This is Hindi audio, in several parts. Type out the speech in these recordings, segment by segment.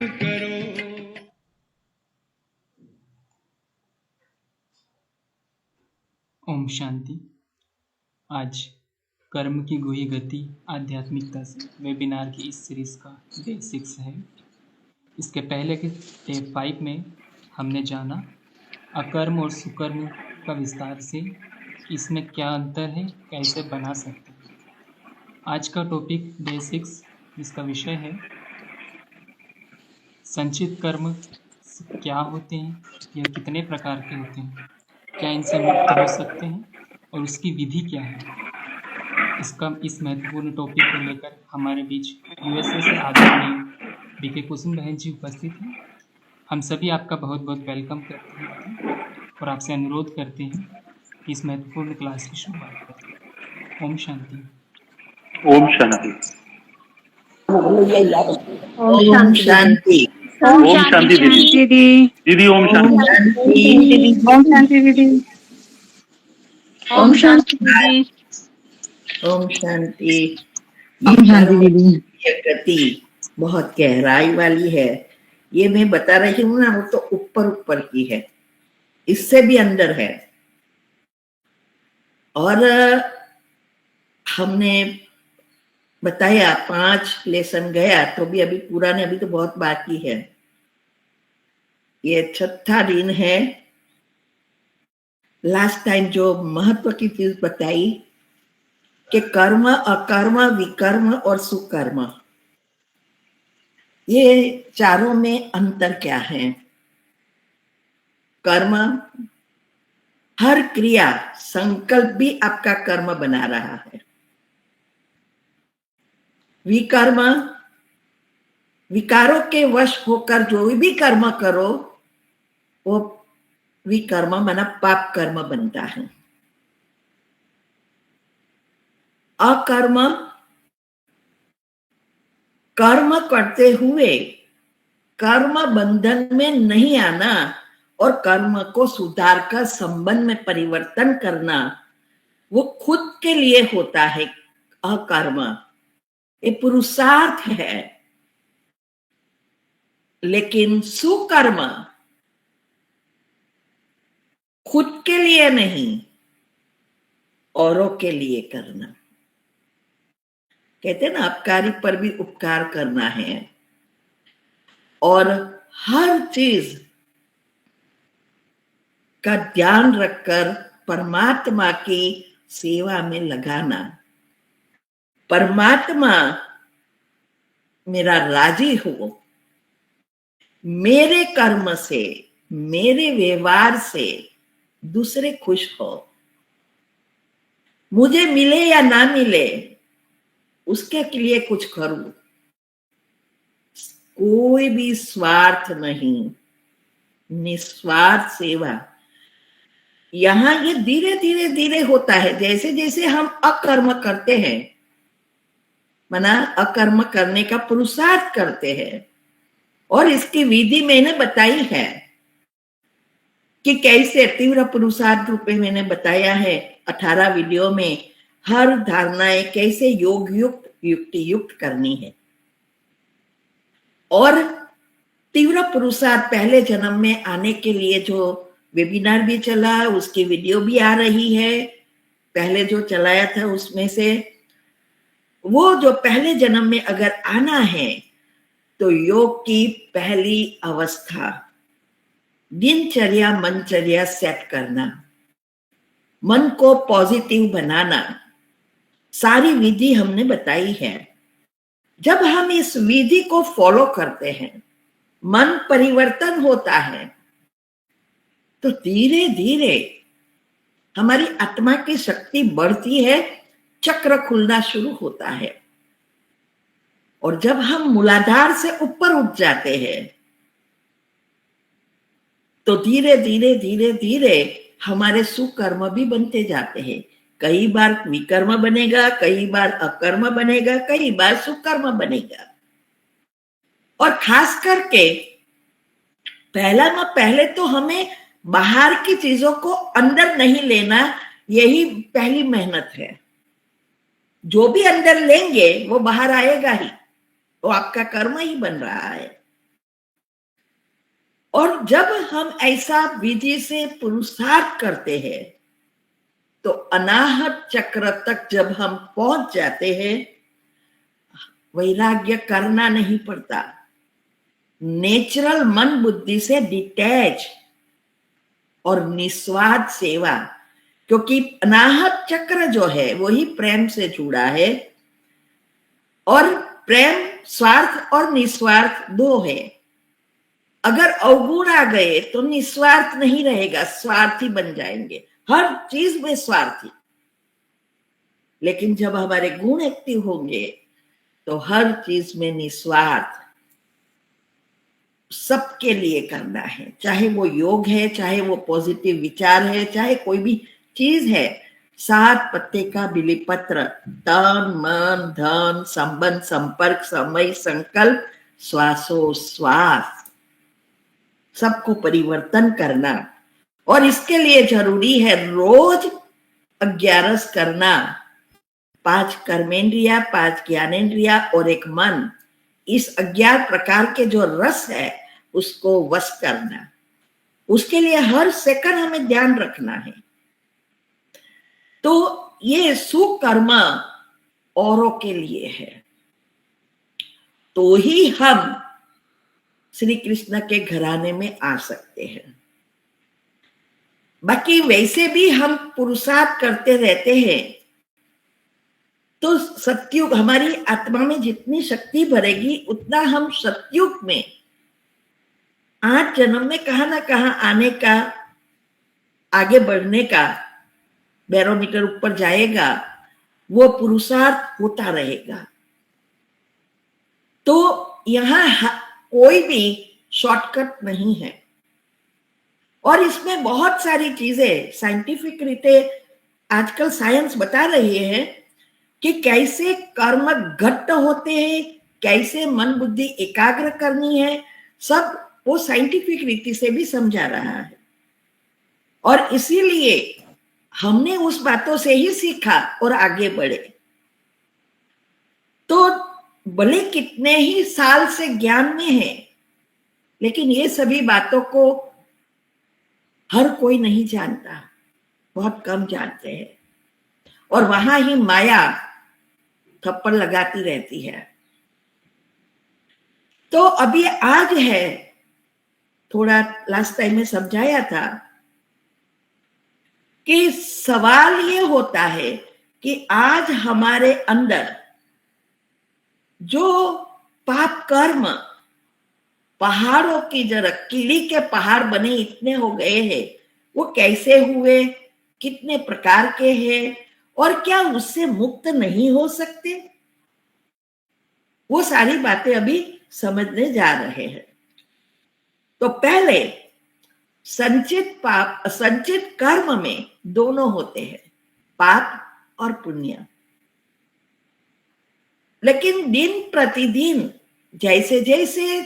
करो। ओम शांति। आज कर्म की गुही गति आध्यात्मिकता से वेबिनार की इस सीरीज का डे 6 है। इसके पहले के डे 5 में हमने जाना अकर्म और सुकर्म का विस्तार से कि इसमें क्या अंतर है, कैसे बना सकते हैं। आज का टॉपिक डे 6 जिसका विषय है संचित कर्म क्या होते हैं, यह कितने प्रकार के होते हैं, क्या इनसे मुक्त हो सकते हैं और उसकी विधि क्या है। इस महत्वपूर्ण टॉपिक को लेकर हमारे बीच यूएसए से आदरणीय बीके कुसुम बहन जी उपस्थित हैं। हम सभी आपका बहुत बहुत वेलकम करते हैं बेटा और आपसे अनुरोध करते हैं कि इस महत्वपूर्ण क्लास की शुरुआत करें। ओम शांति। ओम शांति। ओम शांति। ओम शांति दीदी। दीदी ओम शांति। ओम शांति दीदी। ओम शांति दीदी। ओम शांति। ओम शांति दीदी। ये गति बहुत गहराई वाली है। ये मैं बता रही हूँ ना, वो तो ऊपर ऊपर की है, इससे भी अंदर है। और हमने बताया 5 लेसन गया तो भी अभी पूरा नहीं, अभी तो बहुत बाकी है। ये 6था दिन है। लास्ट टाइम जो महत्व की चीज बताई कि कर्म, अकर्म, विकर्म और सुकर्म, ये चारों में अंतर क्या है। कर्म, हर क्रिया, संकल्प भी आपका कर्म बना रहा है। विकर्म, विकारों के वश होकर जो भी कर्म करो वो विकर्म माना पाप कर्म बनता है। अकर्म, कर्म करते हुए कर्म बंधन में नहीं आना और कर्म को सुधार कर संबंध में परिवर्तन करना, वो खुद के लिए होता है। अकर्म ये पुरुषार्थ है। लेकिन सुकर्म खुद के लिए नहीं, औरों के लिए करना। कहते हैं ना, अपकारी पर भी उपकार करना है। और हर चीज का ध्यान रखकर परमात्मा की सेवा में लगाना। परमात्मा मेरा राजी हो, मेरे कर्म से, मेरे व्यवहार से दूसरे खुश हो। मुझे मिले या ना मिले, उसके लिए कुछ करूं। कोई भी स्वार्थ नहीं, निस्वार्थ सेवा। यहां ये धीरे धीरे धीरे होता है। जैसे जैसे हम अकर्म करते हैं, माना अकर्म करने का पुरुषार्थ करते हैं, और इसकी विधि मैंने बताई है कि कैसे तीव्र पुरुषार्थ रूप में मैंने बताया है 18 वीडियो में। हर धारणाएं कैसे योग युक्त, युक्ति युक्त करनी है। और तीव्र पुरुषार्थ पहले जन्म में आने के लिए जो वेबिनार भी चला, उसकी वीडियो भी आ रही है। पहले जो चलाया था उसमें से, वो जो पहले जन्म में अगर आना है तो योग की पहली अवस्था दिनचर्या, मनचर्या सेट करना, मन को पॉजिटिव बनाना, सारी विधि हमने बताई है। जब हम इस विधि को फॉलो करते हैं, मन परिवर्तन होता है, तो धीरे धीरे हमारी आत्मा की शक्ति बढ़ती है, चक्र खुलना शुरू होता है। और जब हम मूलाधार से ऊपर उठ जाते हैं तो धीरे धीरे धीरे धीरे हमारे सुकर्म भी बनते जाते हैं। कई बार विकर्म बनेगा, कई बार अकर्म बनेगा, कई बार सुकर्म बनेगा। और खास करके पहले तो हमें बाहर की चीजों को अंदर नहीं लेना, यही पहली मेहनत है। जो भी अंदर लेंगे वो बाहर आएगा ही, वो आपका कर्म ही बन रहा है। और जब हम ऐसा विधि से पुरुषार्थ करते हैं तो अनाहत चक्र तक जब हम पहुंच जाते हैं, वैराग्य करना नहीं पड़ता, नेचुरल मन बुद्धि से डिटैच और निस्वार्थ सेवा, क्योंकि अनाहत चक्र जो है वही प्रेम से जुड़ा है, और प्रेम स्वार्थ और निस्वार्थ दो है। अगर अवगुण आ गए तो निस्वार्थ नहीं रहेगा, स्वार्थी बन जाएंगे, हर चीज में स्वार्थी। लेकिन जब हमारे गुण एक्टिव होंगे तो हर चीज में निस्वार्थ, सबके लिए करना है, चाहे वो योग है, चाहे वो पॉजिटिव विचार है, चाहे कोई भी चीज है। 7 पत्ते का बिलीपत्र, तन मन धन संबंध संपर्क समय संकल्प श्वासोश्वास, सबको परिवर्तन करना। और इसके लिए जरूरी है रोज 11 करना, 5 कर्मेंद्रिया, 5 ज्ञानेंद्रिया और 1 मन। इस 11 प्रकार के जो रस है उसको वश करना, उसके लिए हर सेकंड हमें ध्यान रखना है। तो ये सुकर्म औरों के लिए है, तो ही हम श्री कृष्ण के घराने में आ सकते हैं। बाकी वैसे भी हम पुरुषार्थ करते रहते हैं तो सतयुग, हमारी आत्मा में जितनी शक्ति भरेगी उतना हम सतयुग में 8 जन्म में कहां ना कहां आने का, आगे बढ़ने का बैरोमीटर ऊपर जाएगा, वो पुरुषार्थ होता रहेगा। तो यहां कोई भी शॉर्टकट नहीं है, और इसमें बहुत सारी चीजें साइंटिफिक रीते आजकल साइंस बता रही है कि कैसे कर्म घट्ट होते हैं, कैसे मन बुद्धि एकाग्र करनी है, सब वो साइंटिफिक रीति से भी समझा रहा है। और इसीलिए हमने उस बातों से ही सीखा और आगे बढ़े। तो भले कितने ही साल से ज्ञान में है, लेकिन ये सभी बातों को हर कोई नहीं जानता, बहुत कम जानते हैं, और वहां ही माया थप्पड़ लगाती रहती है। तो अभी आज है, थोड़ा लास्ट टाइम में समझाया था कि सवाल ये होता है कि आज हमारे अंदर जो पाप कर्म, पहाड़ों की जरा कीड़ी के पहाड़ बने इतने हो गए हैं, वो कैसे हुए, कितने प्रकार के हैं, और क्या उससे मुक्त नहीं हो सकते, वो सारी बातें अभी समझने जा रहे हैं। तो पहले संचित पाप, संचित कर्म में दोनों होते हैं, पाप और पुण्य। लेकिन दिन प्रतिदिन जैसे जैसे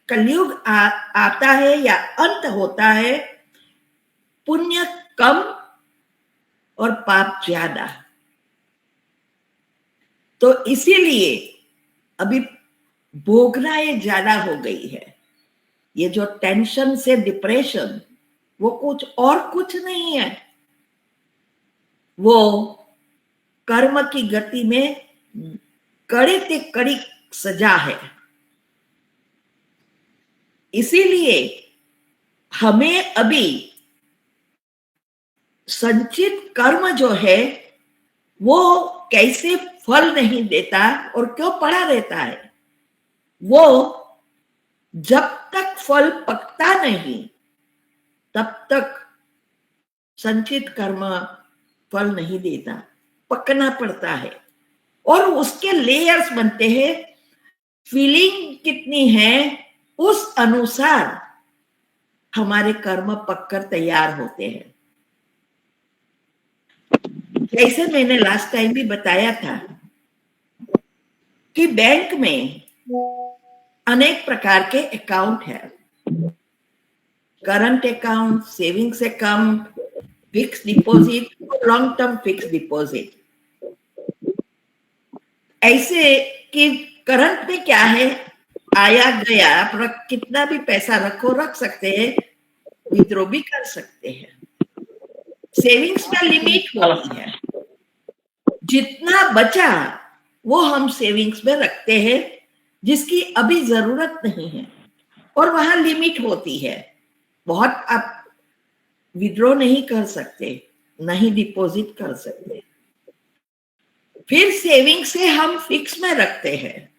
कलयुग आता है या अंत होता है, पुण्य कम और पाप ज्यादा। तो इसीलिए अभी भोगनाएं ज्यादा हो गई है। ये जो टेंशन से डिप्रेशन, वो कुछ नहीं है, वो कर्म की गति में कड़ी से कड़ी सजा है। इसीलिए हमें अभी संचित कर्म जो है वो कैसे फल नहीं देता और क्यों पड़ा रहता है, वो जब तक फल पकता नहीं तब तक संचित कर्म फल नहीं देता, पकना पड़ता है। और उसके लेयर्स बनते हैं, फीलिंग कितनी है उस अनुसार हमारे कर्म पककर तैयार होते हैं। जैसे मैंने लास्ट टाइम भी बताया था कि बैंक में अनेक प्रकार के अकाउंट है, current account, savings account, fix deposit, long term fix deposit. ऐसे कि करंट में क्या है, आया गया, आप कितना भी पैसा रख सकते हैं, विथड्रॉ भी कर सकते हैं। सेविंग्स में लिमिट होती है, जितना बचा वो हम सेविंग्स में रखते हैं, जिसकी अभी जरूरत नहीं है, और वहां लिमिट होती है। बहुत आप विथड्रॉ नहीं कर सकते, नहीं डिपॉजिट कर सकते। फिर सेविंग से हम फिक्स में रखते हैं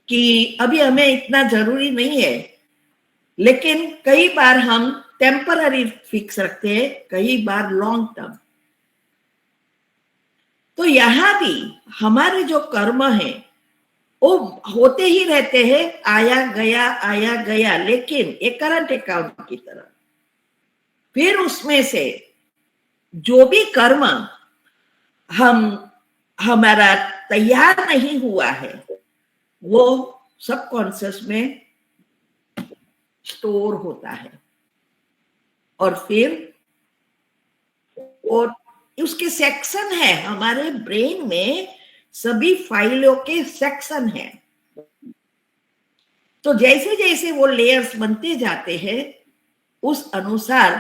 कि अभी हमें इतना जरूरी नहीं है, लेकिन कई बार हम टेम्पररी फिक्स रखते हैं, कई बार लॉन्ग टर्म। तो यहां भी हमारे जो कर्म है वो होते ही रहते हैं, आया गया, लेकिन एक करंट अकाउंट की तरह। फिर उसमें से जो भी कर्म हमारा तैयार नहीं हुआ है, वो सबकॉन्शियस में स्टोर होता है, और फिर और उसके सेक्शन है, हमारे ब्रेन में सभी फाइलों के सेक्शन है। तो जैसे जैसे वो लेयर्स बनते जाते हैं, उस अनुसार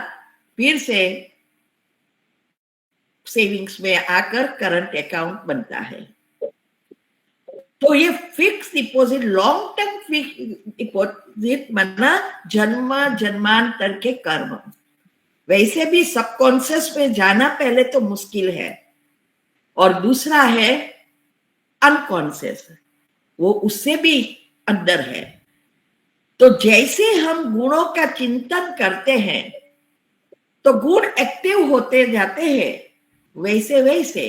फिर से सेविंग्स में आकर करंट अकाउंट बनता है। तो ये fix deposit, long term fix deposit माना जन्म जन्मांतर के कर्म। वैसे भी सबकॉन्शियस में जाना पहले तो मुश्किल है, और दूसरा है अनकॉन्शियस, वो उससे भी अंदर है। तो जैसे हम गुणों का चिंतन करते हैं तो गुण एक्टिव होते जाते हैं, वैसे वैसे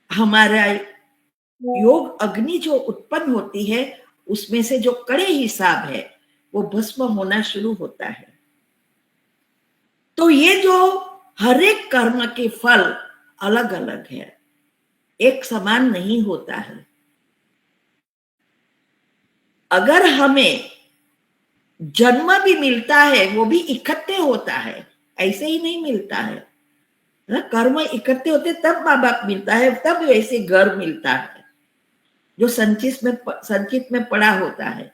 हमारा योग अग्नि जो उत्पन्न होती है, उसमें से जो कड़े हिसाब है वो भस्म होना शुरू होता है। तो ये जो हर एक कर्म के फल अलग अलग है, एक समान नहीं होता है। अगर हमें जन्म भी मिलता है, वो भी इकट्ठे होता है, ऐसे ही नहीं मिलता है। कर्म इकट्ठे होते तब माँ बाप मिलता है, तब वैसे घर मिलता है जो संचित में पड़ा होता है।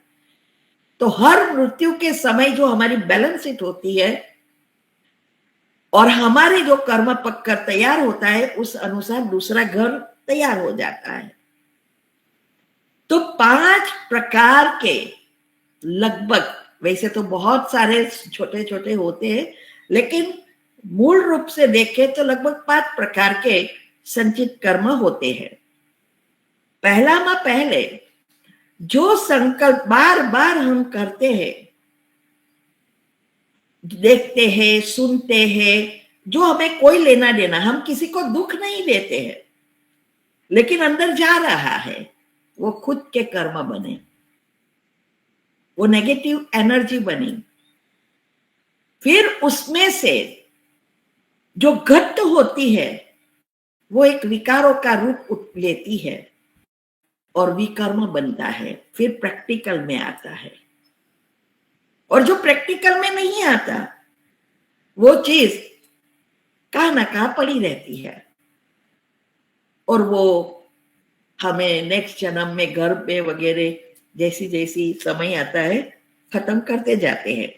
तो हर मृत्यु के समय जो हमारी बैलेंस शीट होती है और हमारे जो कर्म पक्का तैयार होता है, उस अनुसार दूसरा घर तैयार हो जाता है। तो 5 प्रकार के लगभग, वैसे तो बहुत सारे छोटे छोटे होते हैं, लेकिन मूल रूप से देखें तो लगभग 5 प्रकार के संचित कर्म होते हैं। पहले जो संकल्प बार बार हम करते हैं, देखते हैं, सुनते हैं, जो हमें कोई लेना देना, हम किसी को दुख नहीं देते हैं, लेकिन अंदर जा रहा है, वो खुद के कर्म बने, वो नेगेटिव एनर्जी बनी। फिर उसमें से जो घट होती है वो एक विकारों का रूप लेती है और विकर्म बनता है, फिर प्रैक्टिकल में आता है। और जो प्रैक्टिकल में नहीं आता, वो चीज कहां ना कहां पड़ी रहती है, और वो हमें नेक्स्ट जन्म में घर पे वगैरह जैसी जैसी समय आता है खत्म करते जाते हैं।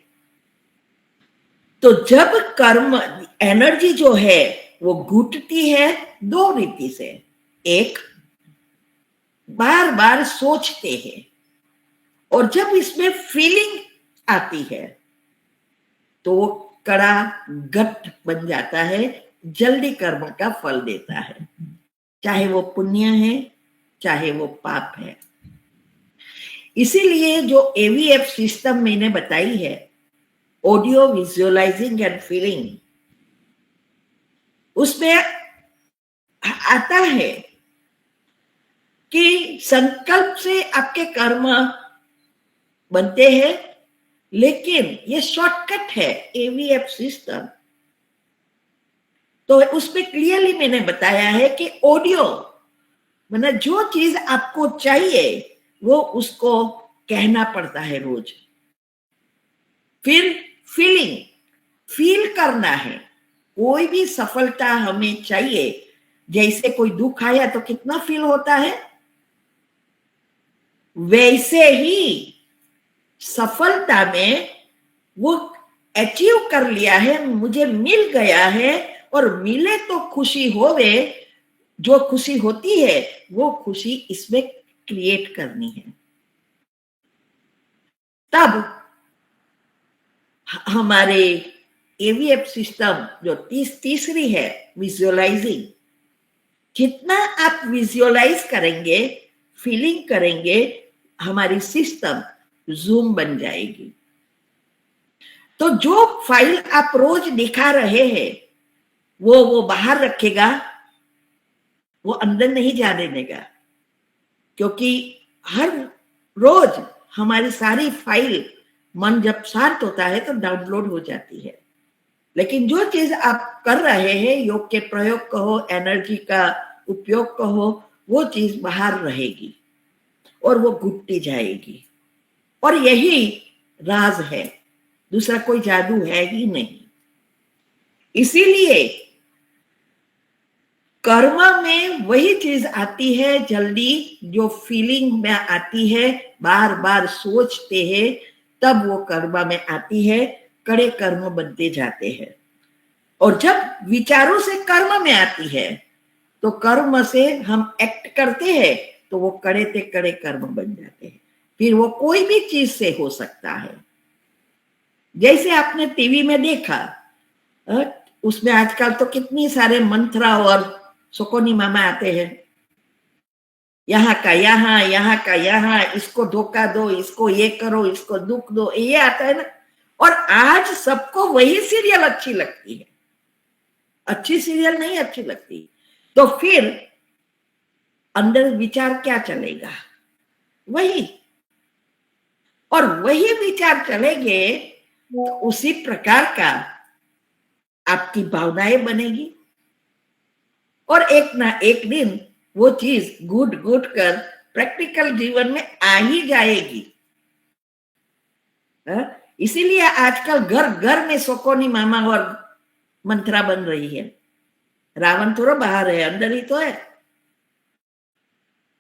तो जब कर्म एनर्जी जो है वो घुटती है 2 रीति से। एक, बार बार सोचते हैं, और जब इसमें फीलिंग आती है तो वो कड़ा गट बन जाता है, जल्दी कर्म का फल देता है, चाहे वो पुण्य है चाहे वो पाप है। इसीलिए जो एवीएफ सिस्टम मैंने बताई है, ऑडियो विजुअलाइजिंग एंड फीलिंग, उसमें आता है कि संकल्प से आपके कर्म बनते हैं, लेकिन ये शॉर्टकट है एवीएफ सिस्टम। तो उसमें क्लियरली मैंने बताया है कि ऑडियो मतलब जो चीज आपको चाहिए वो उसको कहना पड़ता है रोज। फिर फीलिंग, फील करना है, कोई भी सफलता हमें चाहिए, जैसे कोई दुख आया तो कितना फील होता है, वैसे ही सफलता में वो अचीव कर लिया है, मुझे मिल गया है, और मिले तो खुशी होवे, जो खुशी होती है वो खुशी इसमें क्रिएट करनी है। तब हमारे एवीएफ सिस्टम जो तीसरी है, विजुअलाइजिंग, जितना आप विजुअलाइज करेंगे, फीलिंग करेंगे, हमारी सिस्टम जूम बन जाएगी। तो जो फाइल आप रोज दिखा रहे हैं वो बाहर रखेगा, वो अंदर नहीं जाने देगा, क्योंकि हर रोज हमारी सारी फाइल मन जब शांत होता है तो डाउनलोड हो जाती है। लेकिन जो चीज आप कर रहे हैं, योग के प्रयोग कहो, एनर्जी का उपयोग कहो, वो चीज बाहर रहेगी और वो घुटती जाएगी। और यही राज है, दूसरा कोई जादू है ही नहीं। इसीलिए कर्म में वही चीज आती है जल्दी, जो फीलिंग में आती है, बार बार सोचते हैं तब वो कर्म में आती है, कड़े कर्म बनते जाते हैं। और जब विचारों से कर्म में आती है तो कर्म से हम एक्ट करते हैं तो वो कड़े से कड़े कर्म बन जाते हैं। फिर वो कोई भी चीज से हो सकता है। जैसे आपने टीवी में देखा, उसमें आजकल तो कितनी सारे मंत्रा और सुकोनी मामा आते हैं, यहाँ का यहाँ, यहाँ का यहाँ, इसको धोखा दो, इसको ये करो, इसको दुख दो, ये आता है ना। और आज सबको वही सीरियल अच्छी लगती है, अच्छी सीरियल नहीं अच्छी लगती। तो फिर अंदर विचार क्या चलेगा? वही, और वही विचार चलेंगे तो उसी प्रकार का आपकी भावनाएं बनेगी, और एक ना एक दिन वो चीज घुट घुट कर प्रैक्टिकल जीवन में आ ही जाएगी। इसीलिए आजकल घर घर में सोकोनी मामा और मंत्रा बन रही है। रावण थोड़ा बाहर है, अंदर ही तो है।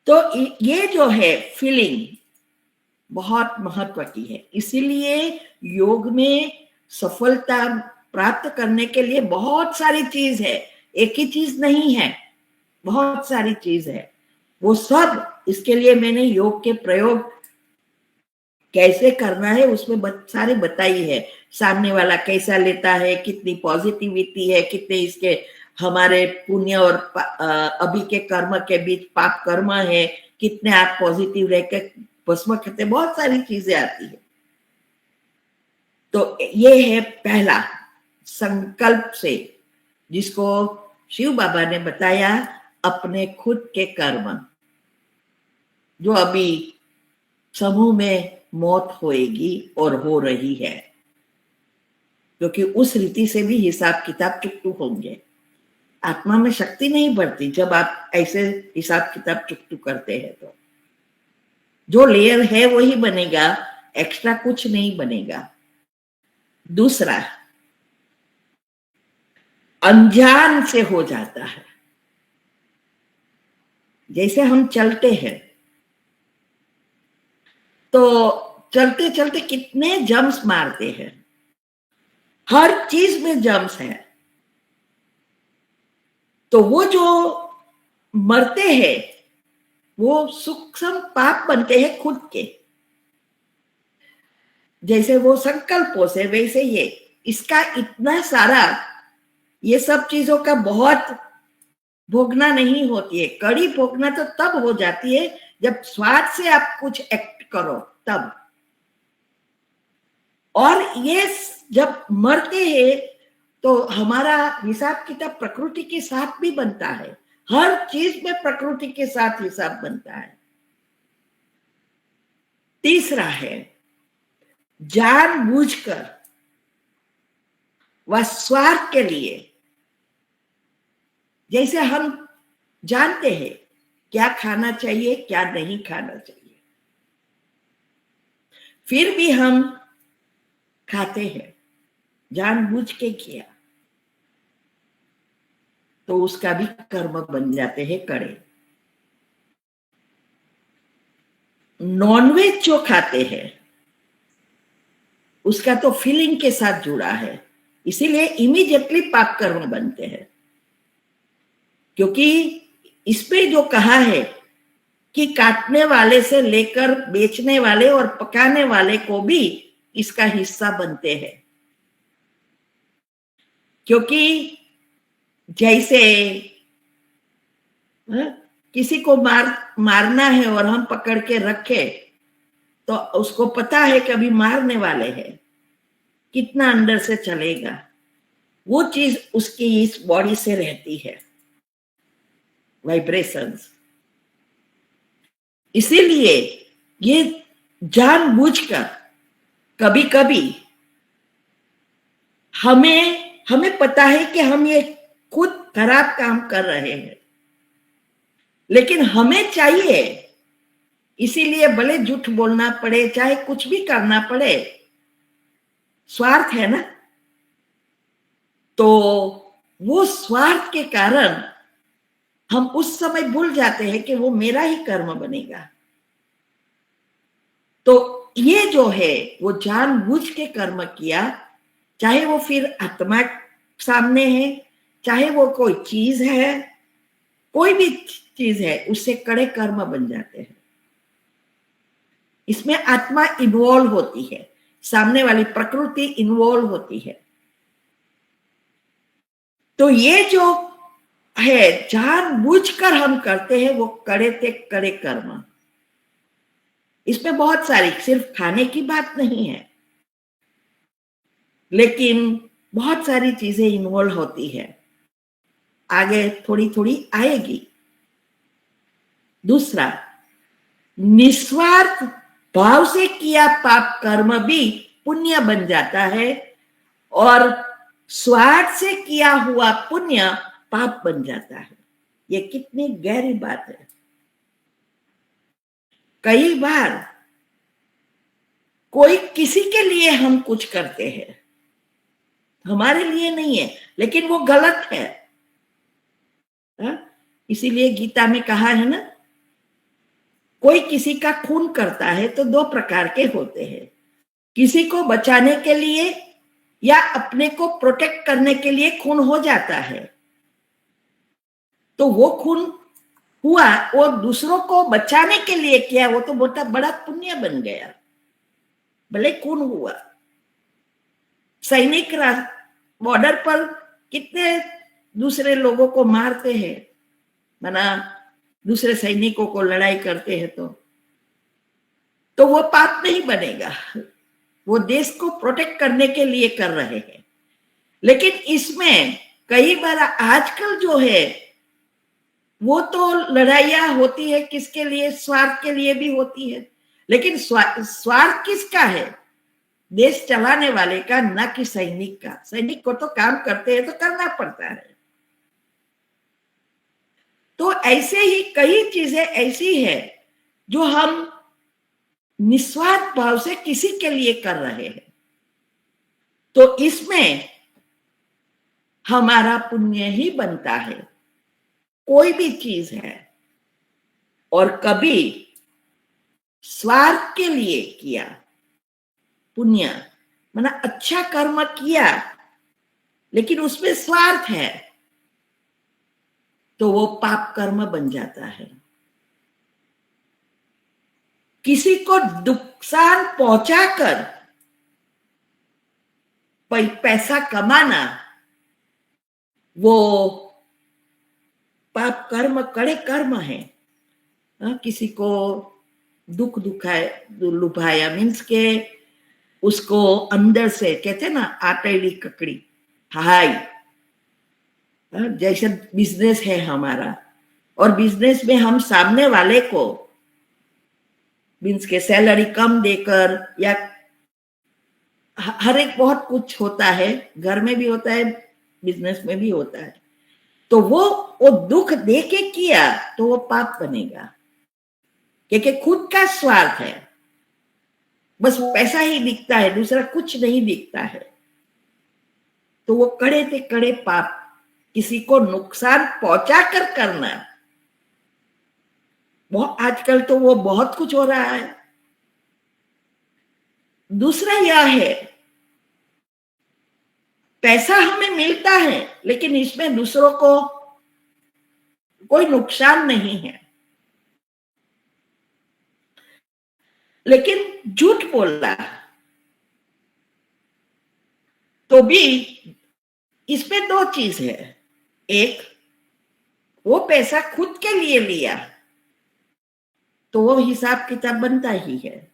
तो ये जो है फीलिंग बहुत महत्व की है। इसीलिए योग में सफलता प्राप्त करने के लिए बहुत सारी चीज है, एक ही चीज नहीं है, बहुत सारी चीज है। वो सब इसके लिए मैंने योग के प्रयोग कैसे करना है उसमें सारी बताई है। सामने वाला कैसा लेता है, कितनी पॉजिटिविटी है, कितने इसके हमारे पुण्य और अभी के कर्म के बीच पाप कर्म है, कितने आप पॉजिटिव रहकर भस्म करते, बहुत सारी चीजें आती है। तो ये है पहला संकल्प से, जिसको शिव बाबा ने बताया अपने खुद के कर्म, जो अभी समूह में मौत होएगी और हो रही है, क्योंकि उस रीति से भी हिसाब किताब चुकटू होंगे। आत्मा में शक्ति नहीं बढ़ती जब आप ऐसे हिसाब किताब चुकटू करते हैं। तो जो लेयर है वही बनेगा, एक्स्ट्रा कुछ नहीं बनेगा। दूसरा, अनजान से हो जाता है। जैसे हम चलते हैं तो चलते चलते कितने जंप्स मारते हैं, हर चीज में जंप्स है। तो वो जो मरते हैं वो सूक्ष्म पाप बनते हैं खुद के। जैसे वो संकल्पों से, वैसे ये इसका इतना सारा, ये सब चीजों का बहुत भोगना नहीं होती है। कड़ी भोगना तो तब हो जाती है जब स्वार्थ से आप कुछ एक्ट करो तब। और ये जब मरते हैं तो हमारा हिसाब किताब प्रकृति के साथ भी बनता है। हर चीज में प्रकृति के साथ हिसाब बनता है। तीसरा है जानबूझकर व स्वार्थ के लिए, जैसे हम जानते हैं क्या खाना चाहिए क्या नहीं खाना चाहिए, फिर भी हम खाते हैं, जानबूझ के किया, तो उसका भी कर्म बन जाते हैं कड़े। नॉनवेज जो खाते हैं उसका तो फीलिंग के साथ जुड़ा है, इसीलिए इमीडिएटली पाप कर्म बनते हैं। क्योंकि इसमें जो कहा है कि काटने वाले से लेकर बेचने वाले और पकाने वाले को भी इसका हिस्सा बनते हैं। क्योंकि जैसे किसी को मारना है और हम पकड़ के रखे तो उसको पता है कि अभी मारने वाले हैं, कितना अंदर से चलेगा, वो चीज उसकी इस बॉडी से रहती है, वाइब्रेशंस। इसीलिए ये जानबूझकर कभी कभी हमें पता है कि हम ये खुद खराब काम कर रहे हैं, लेकिन हमें चाहिए, इसीलिए भले झूठ बोलना पड़े, चाहे कुछ भी करना पड़े, स्वार्थ है ना। तो वो स्वार्थ के कारण हम उस समय भूल जाते हैं कि वो मेरा ही कर्म बनेगा। तो ये जो है वो जानबूझ के कर्म किया, चाहे वो फिर आत्मा सामने है, चाहे वो कोई चीज है, कोई भी चीज है, उससे कड़े कर्म बन जाते हैं। इसमें आत्मा इन्वॉल्व होती है, सामने वाली प्रकृति इन्वॉल्व होती है। तो ये जो है जानबूझकर हम करते हैं वो कड़े से कड़े कर्म। इसमें बहुत सारी, सिर्फ खाने की बात नहीं है, लेकिन बहुत सारी चीजें इन्वॉल्व होती है, आगे थोड़ी थोड़ी आएगी। दूसरा, निस्वार्थ भाव से किया पाप कर्म भी पुण्य बन जाता है, और स्वार्थ से किया हुआ पुण्य पाप बन जाता है। ये कितनी गहरी बात है। कई बार कोई किसी के लिए हम कुछ करते हैं, हमारे लिए नहीं है, लेकिन वो गलत है। इसीलिए गीता में कहा है ना, कोई किसी का खून करता है तो दो प्रकार के होते हैं, किसी को बचाने के लिए या अपने को प्रोटेक्ट करने के लिए खून हो जाता है। तो वो खून हुआ, वो दूसरों को बचाने के लिए किया, वो तो बहुत बड़ा पुण्य बन गया, भले खून हुआ। सैनिक बॉर्डर पर कितने दूसरे लोगों को मारते हैं, माना दूसरे सैनिकों को लड़ाई करते हैं, तो वो पाप नहीं बनेगा, वो देश को प्रोटेक्ट करने के लिए कर रहे हैं। लेकिन इसमें कई बार आजकल जो है वो तो लड़ाइयां होती है किसके लिए, स्वार्थ के लिए भी होती है, लेकिन स्वार्थ किसका है, देश चलाने वाले का, ना कि सैनिक का। सैनिक को तो काम करते हैं तो करना पड़ता है। तो ऐसे ही कई चीजें ऐसी है जो हम निस्वार्थ भाव से किसी के लिए कर रहे हैं, तो इसमें हमारा पुण्य ही बनता है। कोई भी चीज है, और कभी स्वार्थ के लिए किया पुण्य, माना अच्छा कर्म किया लेकिन उसमें स्वार्थ है, तो वो पाप कर्म बन जाता है। किसी को नुकसान पहुंचाकर पैसा कमाना, वो पाप कर्म, कड़े कर्म है। किसी को दुख लुभाया, मीन्स के उसको अंदर से, कहते ना आटेली ककड़ी, हाय। जैसे बिजनेस है हमारा, और बिजनेस में हम सामने वाले को मीन्स के सैलरी कम देकर, या हर एक बहुत कुछ होता है, घर में भी होता है, बिजनेस में भी होता है, तो वो दुख दे के किया तो वो पाप बनेगा, क्योंकि खुद का स्वार्थ है, बस पैसा ही दिखता है, दूसरा कुछ नहीं दिखता है। तो वो कड़े से कड़े पाप, किसी को नुकसान पहुंचा कर करना, बहुत आजकल तो वो बहुत कुछ हो रहा है। दूसरा यह है, पैसा हमें मिलता है लेकिन इसमें दूसरों को कोई नुकसान नहीं है, लेकिन झूठ बोलना तो भी इसमें दो चीज है। एक, वो पैसा खुद के लिए लिया तो वो हिसाब किताब बनता ही है,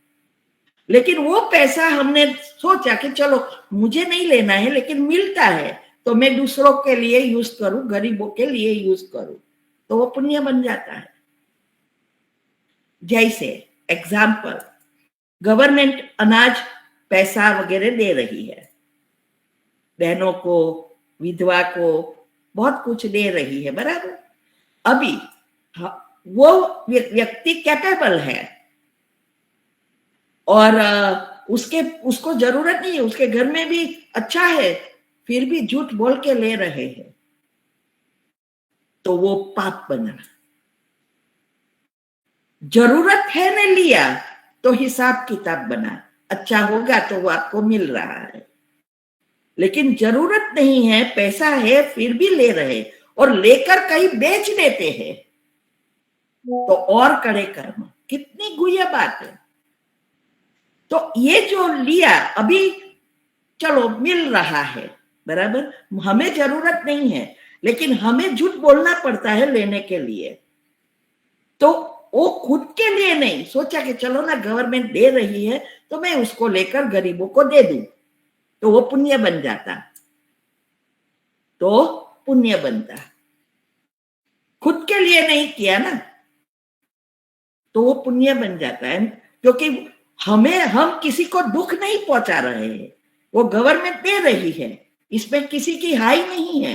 लेकिन वो पैसा हमने सोचा कि चलो मुझे नहीं लेना है लेकिन मिलता है तो मैं दूसरों के लिए यूज करूं, गरीबों के लिए यूज करूं, तो वो पुण्य बन जाता है। जैसे एग्जाम्पल, गवर्नमेंट अनाज पैसा वगैरह दे रही है, बहनों को, विधवा को बहुत कुछ दे रही है, बराबर। अभी वो व्यक्ति कैपेबल है और उसको जरूरत नहीं है, उसके घर में भी अच्छा है, फिर भी झूठ बोल के ले रहे हैं, तो वो पाप बना। जरूरत है ने लिया तो हिसाब किताब बना, अच्छा होगा तो वो आपको मिल रहा है, लेकिन जरूरत नहीं है, पैसा है फिर भी ले रहे और लेकर कहीं बेच देते हैं तो और कड़े कर्म। कितनी गुह्य बात है। तो ये जो लिया अभी चलो मिल रहा है, बराबर, हमें जरूरत नहीं है लेकिन हमें झूठ बोलना पड़ता है लेने के लिए, तो वो खुद के लिए नहीं सोचा कि चलो ना गवर्नमेंट दे रही है तो मैं उसको लेकर गरीबों को दे दूं, तो वो पुण्य बन जाता, तो पुण्य बनता। खुद के लिए नहीं किया ना तो वो पुण्य बन जाता है, क्योंकि हम किसी को दुख नहीं पहुंचा रहे हैं, वो गवर्नमेंट दे रही है, इसमें किसी की हाई नहीं है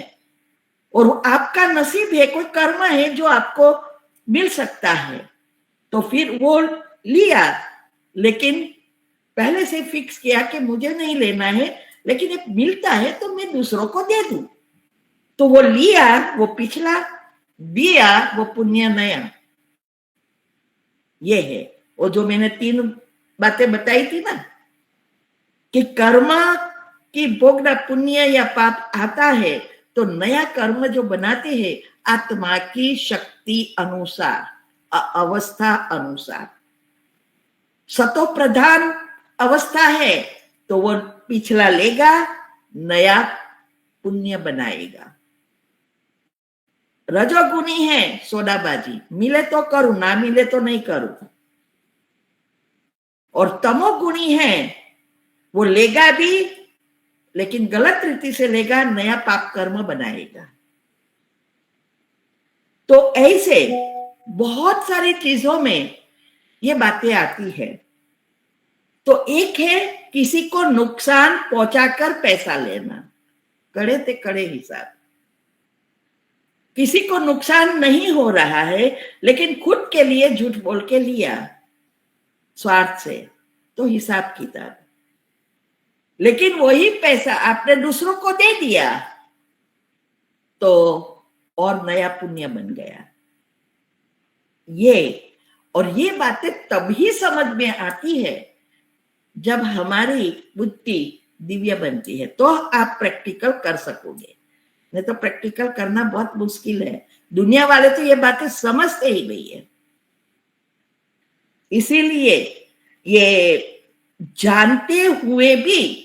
और आपका नसीब है, कोई कर्म है जो आपको मिल सकता है, तो फिर वो लिया, लेकिन पहले से फिक्स किया कि मुझे नहीं लेना है लेकिन ये मिलता है तो मैं दूसरों को दे दूं, तो वो लिया, वो पिछला, दिया वो पुण्य नया। ये है वो जो मैंने 3 बातें बताई थी ना, कि कर्म की भोगना पुण्य या पाप आता है तो नया कर्म जो बनाते हैं आत्मा की शक्ति अनुसार, अवस्था अनुसार। सतो प्रधान अवस्था है तो वो पिछला लेगा, नया पुण्य बनाएगा। रजोगुणी है सोडाबाजी, मिले तो करूं, ना मिले तो नहीं करूं। और तमोगुणी है वो लेगा भी लेकिन गलत रीति से लेगा, नया पाप कर्म बनाएगा। तो ऐसे बहुत सारी चीजों में ये बातें आती है। तो एक है किसी को नुकसान पहुंचाकर पैसा लेना, कड़े ते कड़े हिसाब। किसी को नुकसान नहीं हो रहा है लेकिन खुद के लिए झूठ बोल के लिया स्वार्थ से, तो हिसाब किताब। लेकिन वही पैसा आपने दूसरों को दे दिया तो और नया पुण्य बन गया। ये बातें तभी समझ में आती है जब हमारी बुद्धि दिव्य बनती है, तो आप प्रैक्टिकल कर सकोगे, नहीं तो प्रैक्टिकल करना बहुत मुश्किल है। दुनिया वाले तो ये बातें समझते ही नहीं है। इसीलिए ये जानते हुए भी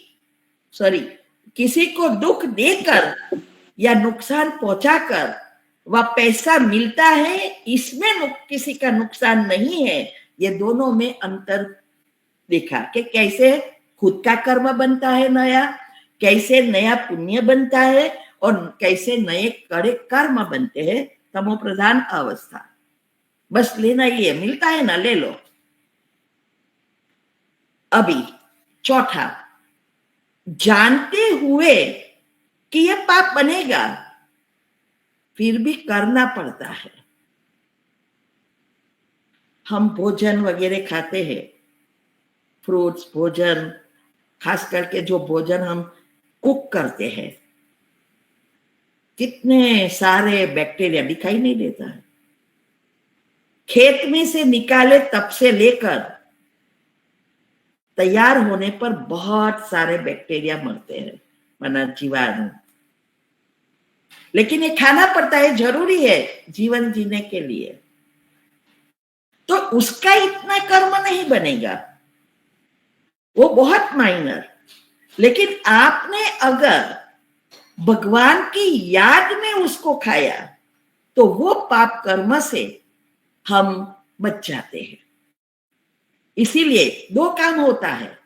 किसी को दुख देकर या नुकसान पहुंचाकर वह पैसा मिलता है, इसमें किसी का नुकसान नहीं है। ये दोनों में अंतर देखा कि कैसे खुद का कर्म बनता है नया, कैसे नया पुण्य बनता है और कैसे नए कड़े कर्म बनते हैं, तमो प्रधान अवस्था। बस लेना ही है, मिलता है ना ले लो। अभी चौथा, जानते हुए कि यह पाप बनेगा फिर भी करना पड़ता है। हम भोजन वगैरह खाते हैं, फ्रूट्स भोजन, खास करके जो भोजन हम कुक करते हैं, कितने सारे बैक्टीरिया दिखाई नहीं देता है, खेत में से निकाले तब से लेकर तैयार होने पर बहुत सारे बैक्टीरिया मरते हैं, माना जीवाणु। लेकिन ये खाना पड़ता है, जरूरी है जीवन जीने के लिए। तो उसका इतना कर्म नहीं बनेगा, वो बहुत माइनर। लेकिन आपने अगर भगवान की याद में उसको खाया तो वो पाप कर्म से हम बच जाते हैं। इसीलिए दो काम होता है,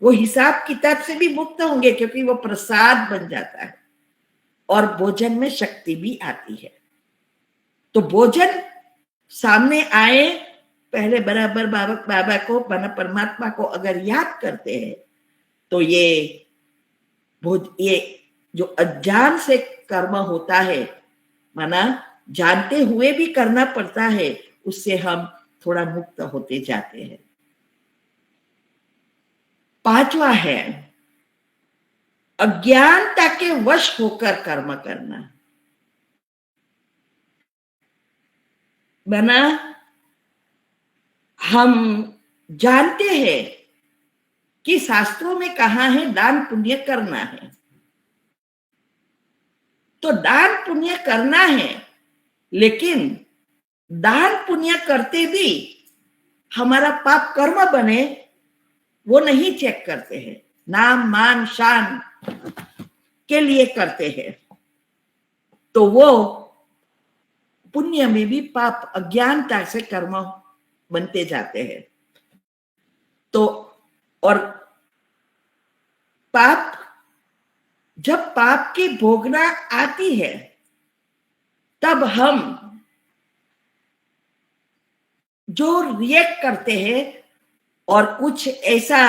वो हिसाब किताब से भी मुक्त होंगे क्योंकि वो प्रसाद बन जाता है और भोजन में शक्ति भी आती है। तो भोजन सामने आए, पहले बराबर बाबा को, परमात्मा को अगर याद करते हैं तो ये जो अज्ञान से कर्म होता है, माना जानते हुए भी करना पड़ता है, उससे हम थोड़ा मुक्त होते जाते हैं। पांचवा है अज्ञानता के वश होकर कर्म करना। माना हम जानते हैं कि शास्त्रों में कहा है दान पुण्य करना है, तो दान पुण्य करना है, लेकिन दान पुण्य करते भी हमारा पाप कर्म बने वो नहीं चेक करते हैं, नाम मान शान के लिए करते हैं, तो वो पुण्य में भी पाप अज्ञानता से कर्म बनते जाते हैं। तो और पाप, जब पाप की भोगना आती है तब हम जो रिएक्ट करते हैं और कुछ ऐसा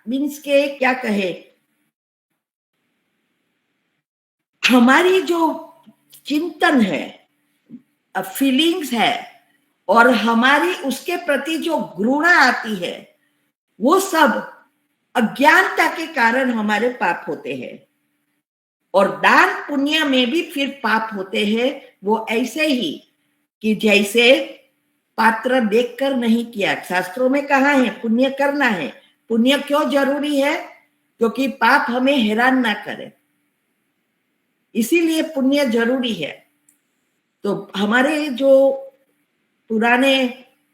मीन्स के क्या कहे, हमारी जो चिंतन है, फीलिंग्स है और हमारी उसके प्रति जो घृणा आती है, वो सब अज्ञानता के कारण हमारे पाप होते हैं। और दान पुण्य में भी फिर पाप होते हैं, वो ऐसे ही कि जैसे पात्र देखकर नहीं किया। शास्त्रों में कहा है पुण्य करना है। पुण्य क्यों जरूरी है? क्योंकि पाप हमें हैरान ना करे, इसीलिए पुण्य जरूरी है। तो हमारे जो पुराने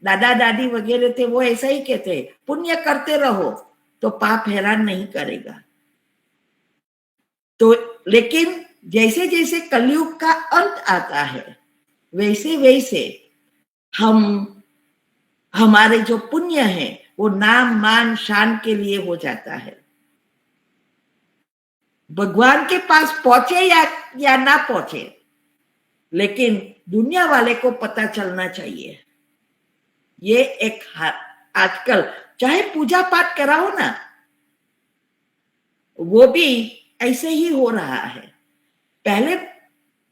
दादा दादी वगैरह थे वो ऐसा ही कहते हैं, पुण्य करते रहो तो पाप हैरान नहीं करेगा। तो लेकिन जैसे जैसे कलयुग का अंत आता है वैसे वैसे हमारे जो पुण्य है वो नाम मान शान के लिए हो जाता है। भगवान के पास पहुंचे या ना पहुंचे, लेकिन दुनिया वाले को पता चलना चाहिए। ये एक आजकल चाहे पूजा पाठ कराओ ना, वो भी ऐसे ही हो रहा है। पहले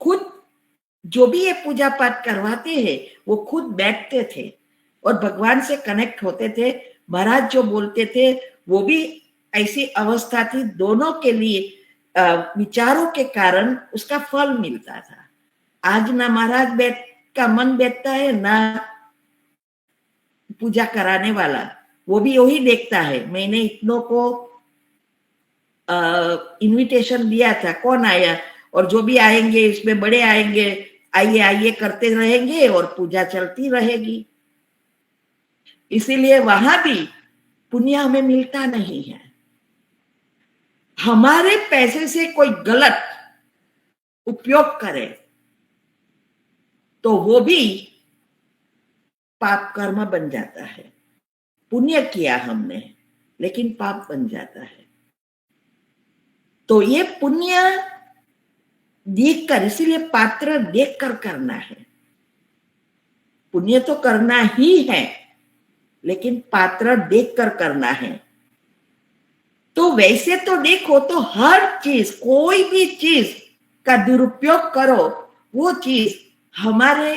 खुद जो भी ये पूजा पाठ करवाते हैं वो खुद बैठते थे और भगवान से कनेक्ट होते थे। महाराज जो बोलते थे वो भी ऐसी अवस्था थी, दोनों के लिए विचारों के कारण उसका फल मिलता था। आज ना महाराज का मन बैठता है ना पूजा कराने वाला, वो भी वही देखता है मैंने इतनों को इनविटेशन दिया था, कौन आया, और जो भी आएंगे इसमें बड़े आएंगे, आइए आइए करते रहेंगे और पूजा चलती रहेगी। इसीलिए वहां भी पुण्य हमें मिलता नहीं है। हमारे पैसे से कोई गलत उपयोग करे तो वो भी पाप कर्म बन जाता है। पुण्य किया हमने लेकिन पाप बन जाता है। तो ये पुण्य देखकर, इसीलिए पात्र देखकर करना है। पुण्य तो करना ही है लेकिन पात्र देखकर करना है। तो वैसे तो देखो तो हर चीज, कोई भी चीज का दुरुपयोग करो वो चीज हमारे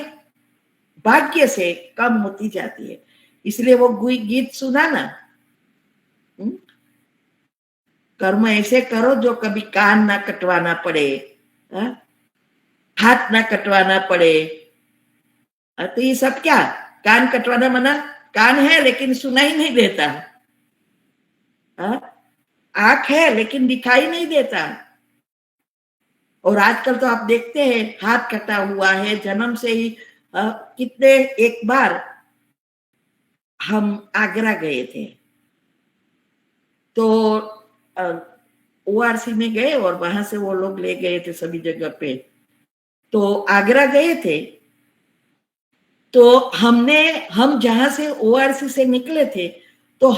भाग्य से कम होती जाती है। इसलिए वो गीत सुना ना, कर्म ऐसे करो जो कभी कान ना कटवाना पड़े, हाथ ना कटवाना पड़े। तो ये सब क्या कान कटवाना मना, कान है लेकिन सुनाई नहीं देता, आंख है लेकिन दिखाई नहीं देता। और आजकल तो आप देखते हैं हाथ कटा हुआ है जन्म से ही। कितने एक बार हम आगरा गए थे, तो ओआरसी में गए और वहां से वो लोग ले गए थे सभी जगह पे। तो आगरा गए थे, तो हम जहां से ओआरसी से निकले थे, तो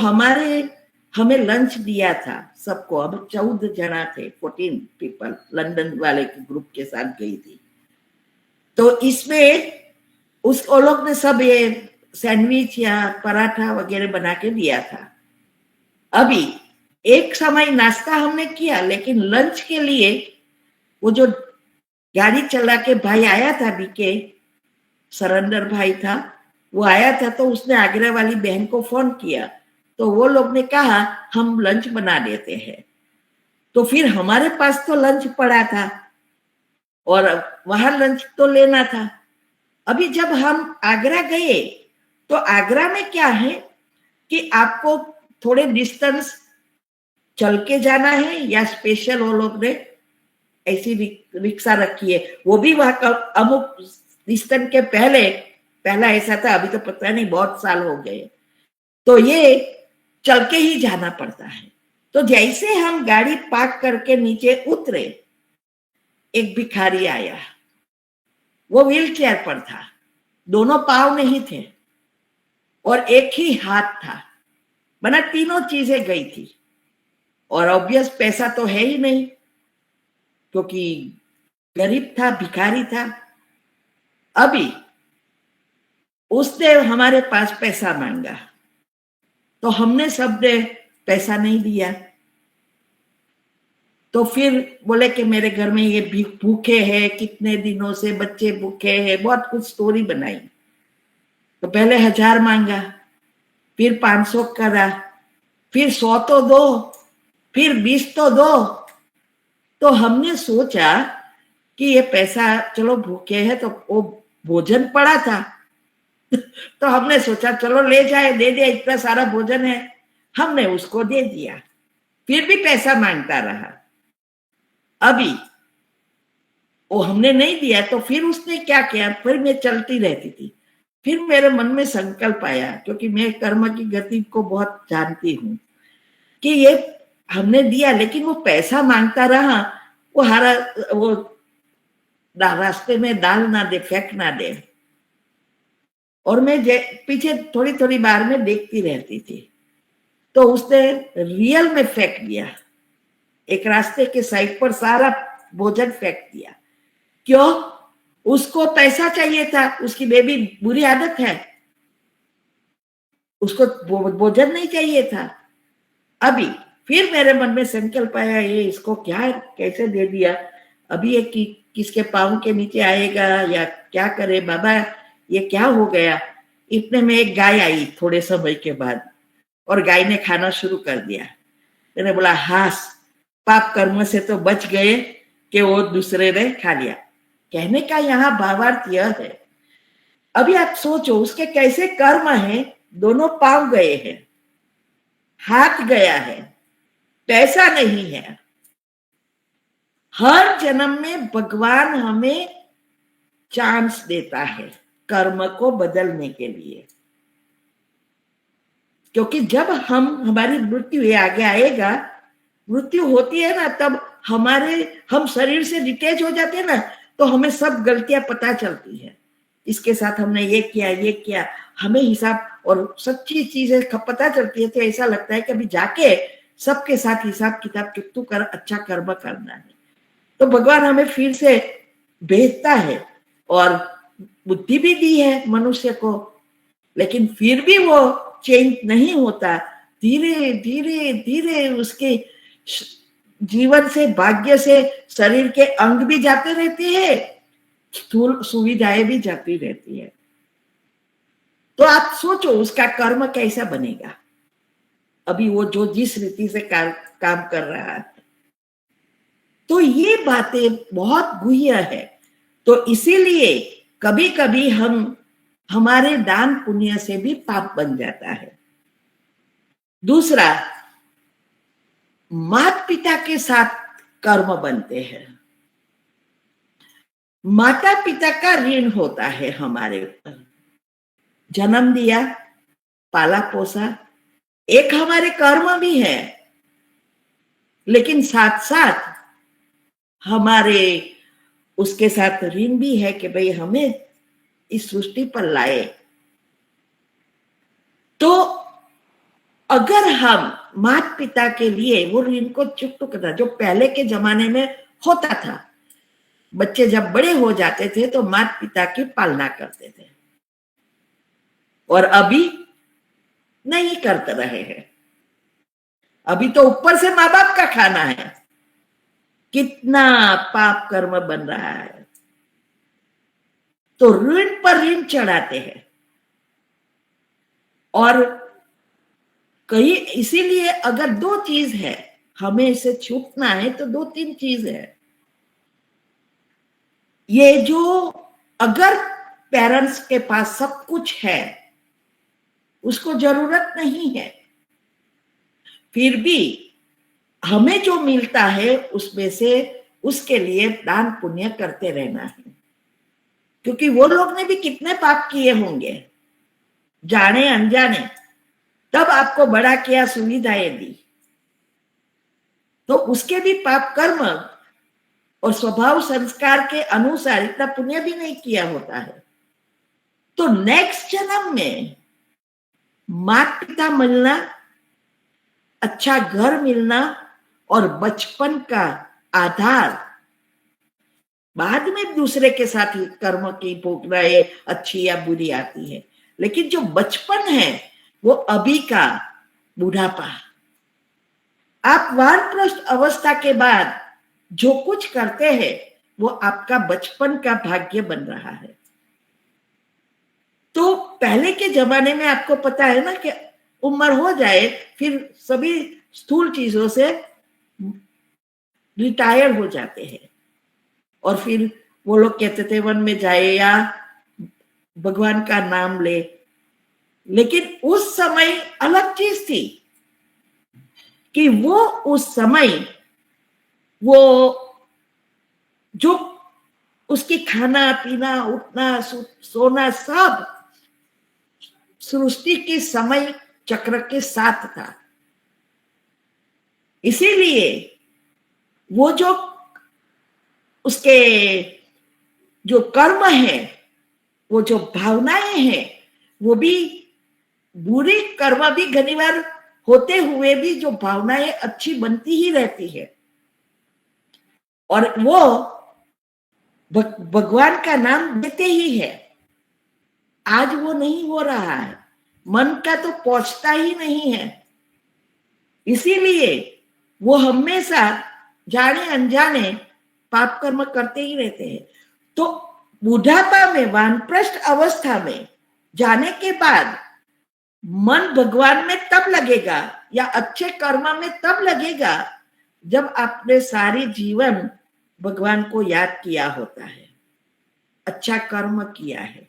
हमें लंच दिया था सबको। अब 14 जना थे, 14 पीपल, लंदन वाले के ग्रुप के साथ गई थी। तो इसमें वो लोग ने सब ये सैंडविच या पराठा वगैरह बना के दिया था। अभी एक समय नाश्ता हमने किया, लेकिन लंच के लिए वो जो गाड़ी चला के भाई आया था, बीके सरेंडर भाई था, वो आया था, तो उसने आगरा वाली बहन को फोन किया, तो वो लोग ने कहा हम लंच बना देते हैं। तो फिर हमारे पास तो लंच पड़ा था और वहां लंच तो लेना था। अभी जब हम आगरा गए, तो आगरा में क्या है कि आपको थोड़े डिस्टेंस चल के जाना है, या स्पेशल वो लोग ने ऐसी रिक्शा रखी है, वो भी वहां अमुक डिस्टेंस के पहला ऐसा था, अभी तो पता नहीं, बहुत साल हो गए। तो ये चल के ही जाना पड़ता है। तो जैसे हम गाड़ी पार्क करके नीचे उतरे, एक भिखारी आया, वो व्हील चेयर पर था, दोनों पांव नहीं थे और एक ही हाथ था, बना तीनों चीजें गई थी। और ऑब्वियस पैसा तो है ही नहीं, क्योंकि गरीब था, भिखारी था। अभी उसने हमारे पास पैसा मांगा, तो हमने सबने पैसा नहीं दिया। तो फिर बोले कि मेरे घर में ये भूखे हैं, कितने दिनों से बच्चे भूखे हैं, बहुत कुछ स्टोरी बनाई। तो पहले 1000 मांगा, फिर 500 करा, फिर 100 तो दो, फिर 20 तो दो। तो हमने सोचा कि ये पैसा, चलो भूखे हैं, तो वो भोजन पड़ा था तो हमने सोचा चलो ले जाए, दे दिया, इतना सारा भोजन है, हमने उसको दे दिया। फिर भी पैसा मांगता रहा। अभी वो हमने नहीं दिया, तो फिर उसने क्या किया, फिर मैं चलती रहती थी। फिर मेरे मन में संकल्प आया, क्योंकि मैं कर्म की गति को बहुत जानती हूँ, कि ये हमने दिया, लेकिन वो पैसा मांगता रहा, वो रास्ते में डाल ना दे, फेंक ना दे। और मैं पीछे थोड़ी थोड़ी बार में देखती रहती थी, तो उसने रियल में फेंक दिया, एक रास्ते के साइड पर सारा भोजन फेंक दिया। क्यों? उसको पैसा चाहिए था, उसकी बेबी बुरी आदत है, उसको भोजन नहीं चाहिए था। अभी फिर मेरे मन में संकल्प आया, ये इसको क्या कैसे दे दिया, अभी ये किसके पाँव के नीचे आएगा या क्या करे बाबा, ये क्या हो गया। इतने में एक गाय आई थोड़े समय के बाद, और गाय ने खाना शुरू कर दिया। मैंने बोला हास, पाप कर्म से तो बच गए कि वो दूसरे ने खा लिया। कहने का यहाँ भावार्थ यह है, अभी आप सोचो उसके कैसे कर्म है, दोनों पांव गए हैं, हाथ गया है, पैसा नहीं है। हर जन्म में भगवान हमें चांस देता है कर्म को बदलने के लिए, क्योंकि जब हमारी मृत्यु ये आगे आएगा, मृत्यु होती है ना, तब हम शरीर से डिटैच हो जाते हैं ना, तो हमें सब गलतियां पता चलती है, इसके साथ हमने ये किया, हमें हिसाब और सच्ची चीजें पता चलती है। तो ऐसा लगता है कि अभी जाके सबके साथ हिसाब किताब कितु कर अच्छा कर्म करना है। तो भगवान हमें फिर से भेजता है, और बुद्धि भी दी है मनुष्य को, लेकिन फिर भी वो चेंज नहीं होता। धीरे धीरे धीरे उसके जीवन से, भाग्य से शरीर के अंग भी जाते रहते हैं, स्थूल सुविधाएं भी जाती रहती है। तो आप सोचो उसका कर्म कैसा बनेगा, अभी वो जो जिस रीति से काम कर रहा है। तो ये बातें बहुत गुह्य है। तो इसीलिए कभी कभी हम हमारे दान पुण्य से भी पाप बन जाता है। दूसरा, माता पिता के साथ कर्म बनते हैं। माता पिता का ऋण होता है हमारे ऊपर, जन्म दिया, पाला पोसा, एक हमारे कर्म भी है, लेकिन साथ साथ हमारे उसके साथ ऋण भी है कि भाई हमें इस सृष्टि पर लाए। तो अगर हम माता पिता के लिए वो ऋण को चुकता, जो पहले के जमाने में होता था, बच्चे जब बड़े हो जाते थे तो माता पिता की पालना करते थे, और अभी नहीं करते रहे हैं। अभी तो ऊपर से माँ बाप का खाना है। कितना पाप कर्म बन रहा है, तो ऋण पर ऋण चढ़ाते हैं। और कई, इसीलिए अगर दो चीज है हमें इसे छूटना है तो दो तीन चीज है। ये जो अगर पेरेंट्स के पास सब कुछ है, उसको जरूरत नहीं है, फिर भी हमें जो मिलता है उसमें से उसके लिए दान पुण्य करते रहना है। क्योंकि वो लोग ने भी कितने पाप किए होंगे, जाने अनजाने, तब आपको बड़ा किया, सुविधाएं दी, तो उसके भी पाप कर्म और स्वभाव संस्कार के अनुसार इतना पुण्य भी नहीं किया होता है। तो नेक्स्ट जन्म में माता पिता मिलना, अच्छा घर मिलना और बचपन का आधार, बाद में दूसरे के साथ कर्म की भोगनाएं अच्छी या बुरी आती है, लेकिन जो बचपन है वो अभी का बुढ़ापा। आप वानप्रस्थ अवस्था के बाद जो कुछ करते हैं वो आपका बचपन का भाग्य बन रहा है। तो पहले के जमाने में आपको पता है ना कि उम्र हो जाए फिर सभी स्थूल चीजों से रिटायर हो जाते हैं, और फिर वो लोग कहते थे वन में जाए या भगवान का नाम ले। लेकिन उस समय अलग चीज थी कि वो उस समय वो जो उसकी खाना पीना उठना सोना सब सृष्टि के समय चक्र के साथ था। इसीलिए वो जो उसके जो कर्म है, वो जो भावनाएं हैं, वो भी बुरी कर्म भी घनी बार होते हुए भी जो भावनाएं अच्छी बनती ही रहती है, और वो भगवान का नाम देते ही है। आज वो नहीं हो रहा है, मन का तो पहुंचता ही नहीं है, इसीलिए वो हमेशा जाने अनजाने पाप कर्म करते ही रहते हैं। तो बुढ़ापा में, वानप्रस्थ अवस्था में जाने के बाद मन भगवान में तब लगेगा या अच्छे कर्म में तब लगेगा जब आपने सारी जीवन भगवान को याद किया होता है, अच्छा कर्म किया है।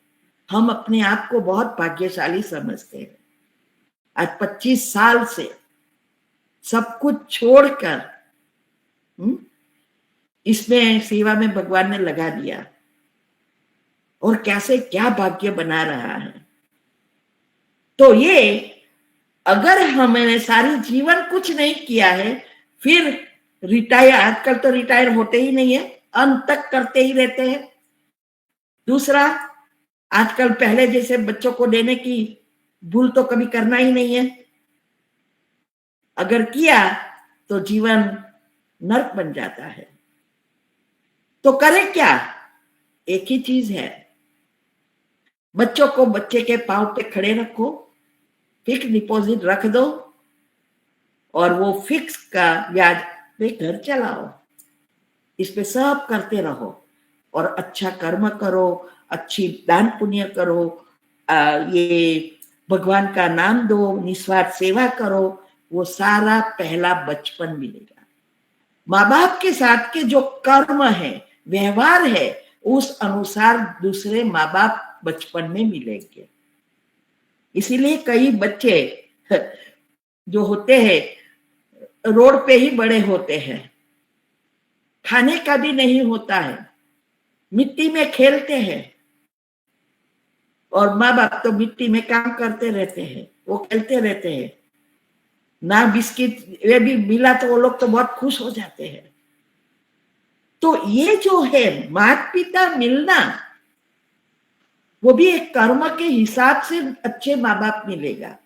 हम अपने आप को बहुत भाग्यशाली समझते हैं। आज 25 साल से सब कुछ छोड़कर इसमें सेवा में भगवान ने लगा दिया, और कैसे क्या भाग्य बना रहा है। तो ये अगर हमने सारी जीवन कुछ नहीं किया है, फिर रिटायर, आजकल तो रिटायर होते ही नहीं है, अंत तक करते ही रहते हैं। दूसरा, आजकल पहले जैसे बच्चों को देने की भूल तो कभी करना ही नहीं है, अगर किया तो जीवन नरक बन जाता है। तो करें क्या? एक ही चीज है, बच्चों को बच्चे के पांव पे खड़े रखो, फिक्स डिपॉजिट रख दो, और वो फिक्स का ब्याज पे घर चलाओ। इस पे सब करते रहो और अच्छा कर्म करो, अच्छी दान पुण्य करो, ये भगवान का नाम दो, निस्वार्थ सेवा करो, वो सारा पहला बचपन मिलेगा। माँ बाप के साथ के जो कर्म है, व्यवहार है, उस अनुसार दूसरे माँ बाप बचपन में मिलेंगे। इसीलिए कई बच्चे जो होते हैं रोड पे ही बड़े होते हैं, खाने का भी नहीं होता है, मिट्टी में खेलते हैं, और माँ बाप तो मिट्टी में काम करते रहते हैं, वो खेलते रहते हैं, ना बिस्किट वे भी मिला तो वो लोग तो बहुत खुश हो जाते हैं। तो ये जो है माता पिता मिलना, वो भी एक कर्म के हिसाब से अच्छे माँ बाप मिलेगा,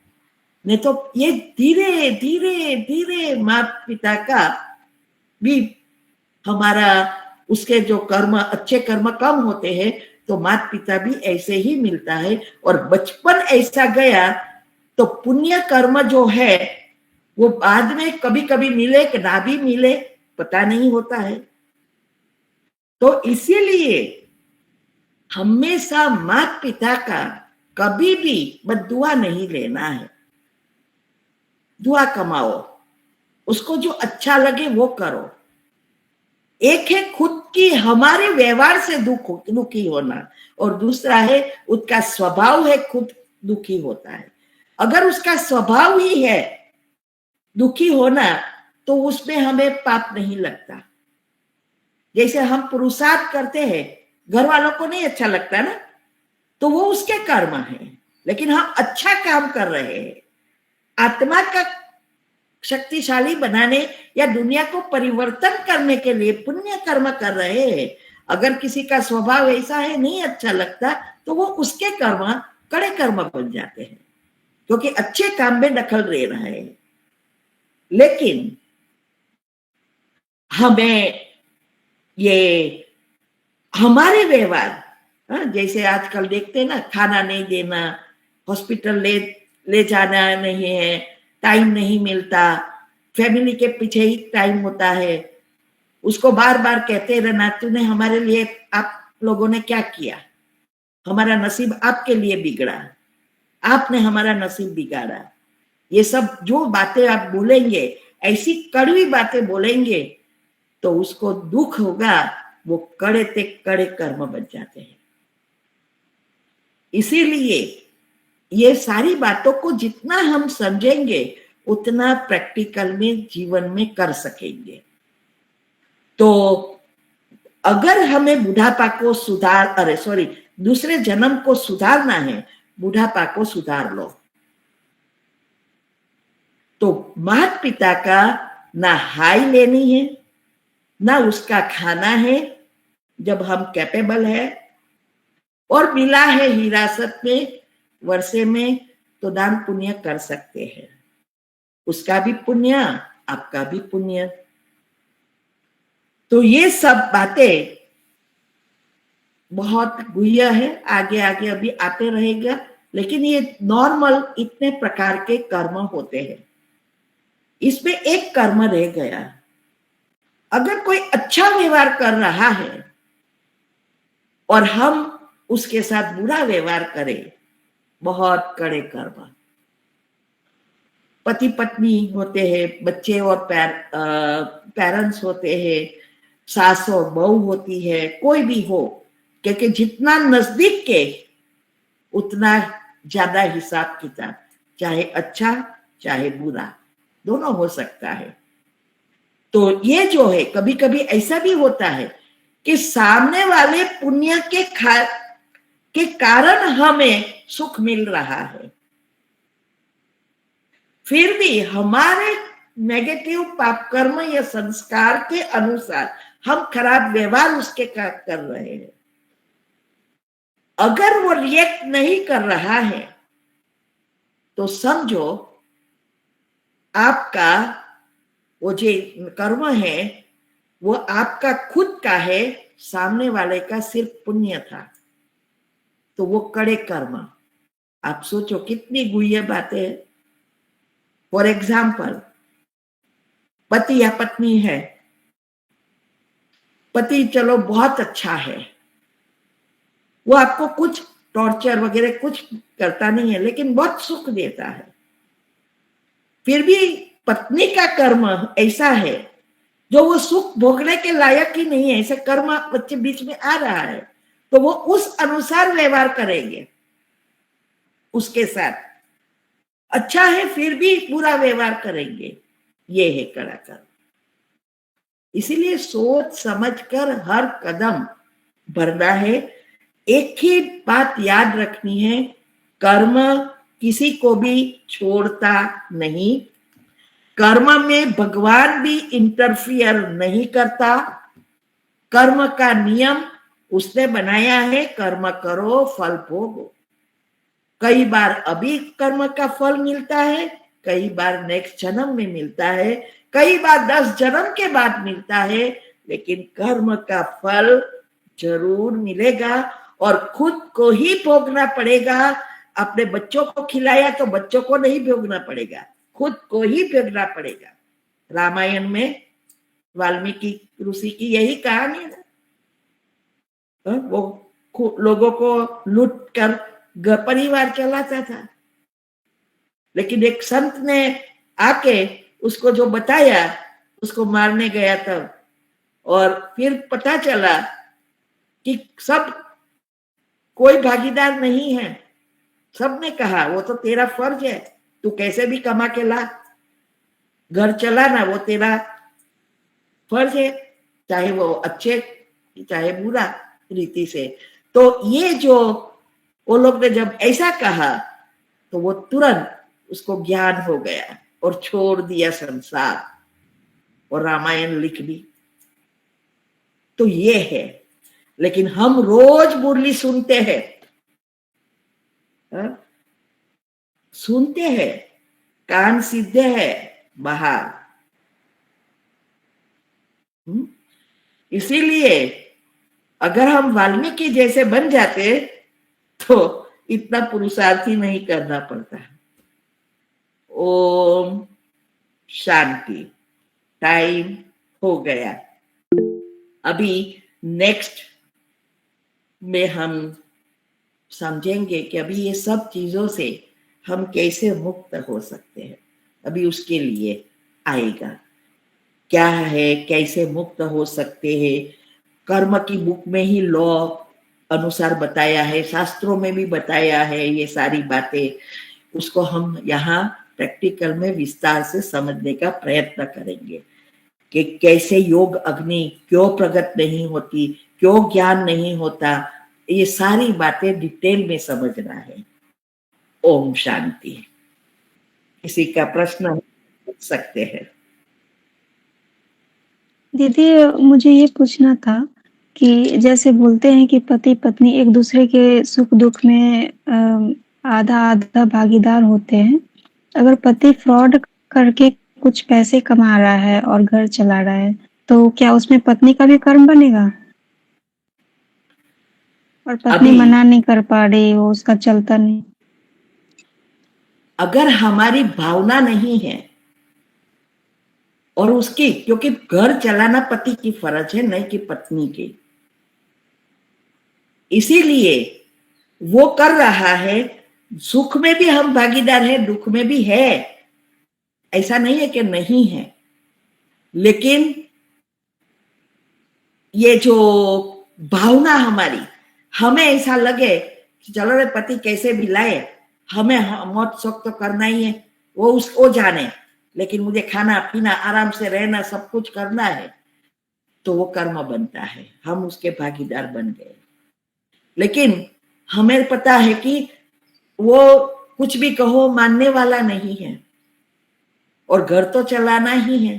नहीं तो ये धीरे धीरे धीरे माता पिता का भी हमारा उसके जो कर्म अच्छे कर्म कम होते हैं तो माता पिता भी ऐसे ही मिलता है। और बचपन ऐसा गया तो पुण्य कर्म जो है वो बाद में कभी कभी मिले कि ना भी मिले, पता नहीं होता है। तो इसीलिए हमेशा माता पिता का कभी भी बद्दुआ नहीं लेना है, दुआ कमाओ, उसको जो अच्छा लगे वो करो। एक है खुद की हमारे व्यवहार से दुखी होना, और दूसरा है उसका स्वभाव है खुद दुखी होता है। अगर उसका स्वभाव ही है दुखी होना तो उसमें हमें पाप नहीं लगता। जैसे हम पुरुषार्थ करते हैं, घर वालों को नहीं अच्छा लगता ना, तो वो उसके कर्म है, लेकिन हम अच्छा काम कर रहे हैं, आत्मा का शक्तिशाली बनाने या दुनिया को परिवर्तन करने के लिए पुण्य कर्म कर रहे हैं। अगर किसी का स्वभाव ऐसा है नहीं अच्छा लगता तो वो उसके कर्म कड़े कर्म बन जाते हैं, क्योंकि अच्छे काम में दखल ले रहा है। लेकिन हमें ये हमारे व्यवहार, जैसे आजकल देखते हैं ना, खाना नहीं देना, हॉस्पिटल ले जाना नहीं है, टाइम नहीं मिलता, फैमिली के पीछे ही टाइम होता है, उसको बार बार कहते रहना तूने हमारे लिए, आप लोगों ने क्या किया, हमारा नसीब आपके लिए बिगड़ा, आपने हमारा नसीब बिगाड़ा। ये सब जो बातें आप बोलेंगे, ऐसी कड़वी बातें बोलेंगे तो उसको दुख होगा, वो कड़े ते कड़े कर्म बन जाते हैं। इसीलिए ये सारी बातों को जितना हम समझेंगे उतना प्रैक्टिकल में जीवन में कर सकेंगे। तो अगर हमें बुढ़ापा को दूसरे जन्म को सुधारना है, बुढ़ापा को सुधार लो। तो माता पिता का ना हाई लेनी है, ना उसका खाना है जब हम कैपेबल है, और मिला है हिरासत में वर्षे में तो दान पुण्य कर सकते हैं, उसका भी पुण्य आपका भी पुण्य। तो ये सब बातें बहुत गुह्य है, आगे आगे अभी आते रहेगा, लेकिन ये नॉर्मल इतने प्रकार के कर्म होते हैं। इसमें एक कर्म रह गया, अगर कोई अच्छा व्यवहार कर रहा है और हम उसके साथ बुरा व्यवहार करें, बहुत कड़े कर्म। पति पत्नी होते हैं, बच्चे और पेरेंट्स होते हैं, सास और बहू होती है, कोई भी हो, क्योंकि जितना नजदीक के उतना ज्यादा हिसाब किताब, चाहे अच्छा चाहे बुरा, दोनों हो सकता है। तो ये जो है कभी कभी ऐसा भी होता है कि सामने वाले पुण्य के कारण हमें सुख मिल रहा है, फिर भी हमारे नेगेटिव पाप कर्म या संस्कार के अनुसार हम खराब व्यवहार उसके कर रहे हैं। अगर वो रिएक्ट नहीं कर रहा है तो समझो आपका वो जो कर्म है वो आपका खुद का है, सामने वाले का सिर्फ पुण्य था, तो वो कड़े कर्म। आप सोचो कितनी गुह्य बातें हैं। फॉर एग्जाम्पल, पति या पत्नी है, पति चलो बहुत अच्छा है, वो आपको कुछ टॉर्चर वगैरह कुछ करता नहीं है, लेकिन बहुत सुख देता है। फिर भी पत्नी का कर्म ऐसा है जो वो सुख भोगने के लायक ही नहीं है, ऐसे कर्म बच्चे बीच में आ रहा है, तो वो उस अनुसार व्यवहार करेंगे उसके साथ। अच्छा है फिर भी बुरा व्यवहार करेंगे, ये है कलाकार। इसीलिए सोच समझकर हर कदम बढ़ना है। एक ही बात याद रखनी है, कर्म किसी को भी छोड़ता नहीं, कर्म में भगवान भी इंटरफियर नहीं करता। कर्म का नियम उसने बनाया है, कर्म करो फल भोगो। कई बार अभी कर्म का फल मिलता है, कई बार नेक्स्ट जन्म में मिलता है, कई बार 10 जन्म के बाद मिलता है, लेकिन कर्म का फल जरूर मिलेगा और खुद को ही भोगना पड़ेगा। अपने बच्चों को खिलाया तो बच्चों को नहीं भोगना पड़ेगा, खुद को ही भोगना पड़ेगा। रामायण में वाल्मीकि ऋषि की यही कहानी है ना, वो लोगों को लूट कर परिवार चलाता था, लेकिन एक संत ने आके उसको जो बताया, उसको मारने गया तब, और फिर पता चला कि सब कोई भागीदार नहीं है। सबने कहा वो तो तेरा फर्ज है, तू कैसे भी कमा के ला, घर चलाना वो तेरा फर्ज है, चाहे वो अच्छे चाहे बुरा रीति से। तो ये जो वो लोग ने जब ऐसा कहा तो वो तुरंत उसको ज्ञान हो गया और छोड़ दिया संसार और रामायण लिख दी। तो ये है, लेकिन हम रोज मुरली सुनते हैं, सुनते हैं, कान सीधे है बाहर। इसीलिए अगर हम वाल्मीकि जैसे बन जाते तो इतना पुरुषार्थ ही नहीं करना पड़ता। ओम शांति। टाइम हो गया। अभी नेक्स्ट में हम समझेंगे कि अभी ये सब चीजों से हम कैसे मुक्त हो सकते हैं। अभी उसके लिए आएगा क्या है, कैसे मुक्त हो सकते हैं। कर्म की बुक में ही लॉ अनुसार बताया है, शास्त्रों में भी बताया है ये सारी बातें। उसको हम यहाँ प्रैक्टिकल में विस्तार से समझने का प्रयत्न करेंगे कि कैसे योग अग्नि क्यों प्रकट नहीं होती, क्यों ज्ञान नहीं होता, ये सारी बातें डिटेल में समझना है। ओम शांति। किसी का प्रश्न पूछ सकते हैं? दीदी मुझे ये पूछना था कि जैसे बोलते हैं कि पति पत्नी एक दूसरे के सुख दुख में आधा आधा भागीदार होते हैं। अगर पति फ्रॉड करके कुछ पैसे कमा रहा है और घर चला रहा है, तो क्या उसमें पत्नी का भी कर्म बनेगा? और पत्नी मना नहीं कर पा रही, वो उसका चलता नहीं। अगर हमारी भावना नहीं है और उसकी, क्योंकि घर चलाना पति की फर्ज है नहीं कि पत्नी की, इसीलिए वो कर रहा है। सुख में भी हम भागीदार है, दुख में भी है, ऐसा नहीं है कि नहीं है। लेकिन ये जो भावना हमारी, हमें ऐसा लगे कि चलो रे पति कैसे भी लाए, हमें मौत शौक तो करना ही है, वो उसको जाने, लेकिन मुझे खाना पीना आराम से रहना सब कुछ करना है, तो वो कर्म बनता है, हम उसके भागीदार बन गए। लेकिन हमें पता है कि वो कुछ भी कहो मानने वाला नहीं है और घर तो चलाना ही है।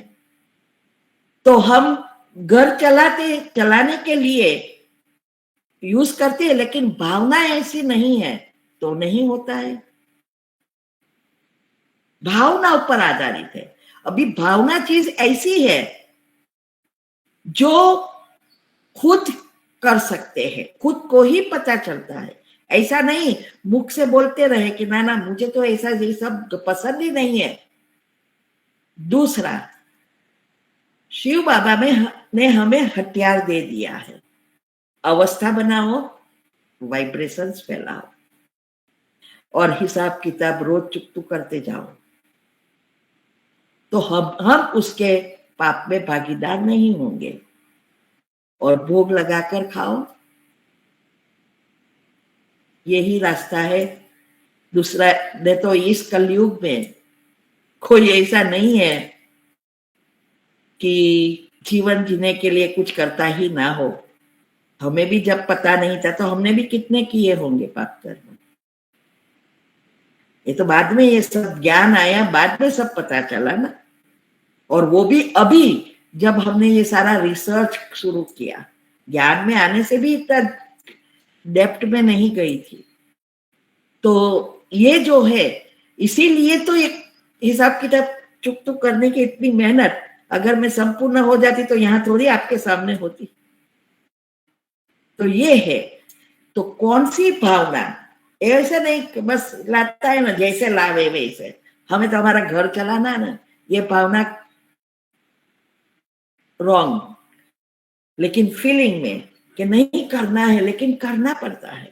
तो हम घर चलाने के लिए यूज करते हैं, लेकिन भावना ऐसी नहीं है तो नहीं होता है। भावना ऊपर आधारित है। अभी भावना चीज ऐसी है जो खुद कर सकते हैं, खुद को ही पता चलता है। ऐसा नहीं मुख से बोलते रहे कि ना ना मुझे तो ऐसा ये सब पसंद ही नहीं है। दूसरा, शिव बाबा ने हमें हथियार दे दिया है, अवस्था बनाओ, वाइब्रेशंस फैलाओ और हिसाब किताब रोज चुकतू करते जाओ, तो हम उसके पाप में भागीदार नहीं होंगे। और भोग लगाकर खाओ, यही रास्ता है। दूसरा ने तो इस कलयुग में कोई ऐसा नहीं है कि जीवन जीने के लिए कुछ करता ही ना हो। हमें भी जब पता नहीं था तो हमने भी कितने किए होंगे पाप कर्म। ये तो बाद में ये सब ज्ञान आया, बाद में सब पता चला ना। और वो भी अभी जब हमने ये सारा रिसर्च शुरू किया, ज्ञान में आने से भी इतना डेप्थ में नहीं गई थी। तो ये जो है, इसीलिए तो एक हिसाब किताब चुक करने की इतनी मेहनत, अगर मैं संपूर्ण हो जाती तो यहाँ थोड़ी आपके सामने होती। तो ये है, तो कौन सी भावना, ऐसे नहीं बस लाता है ना जैसे लावे वैसे, हमें तो हमारा घर चलाना है ना, ये भावना रॉन्ग। लेकिन फीलिंग में कि नहीं करना है लेकिन करना पड़ता है,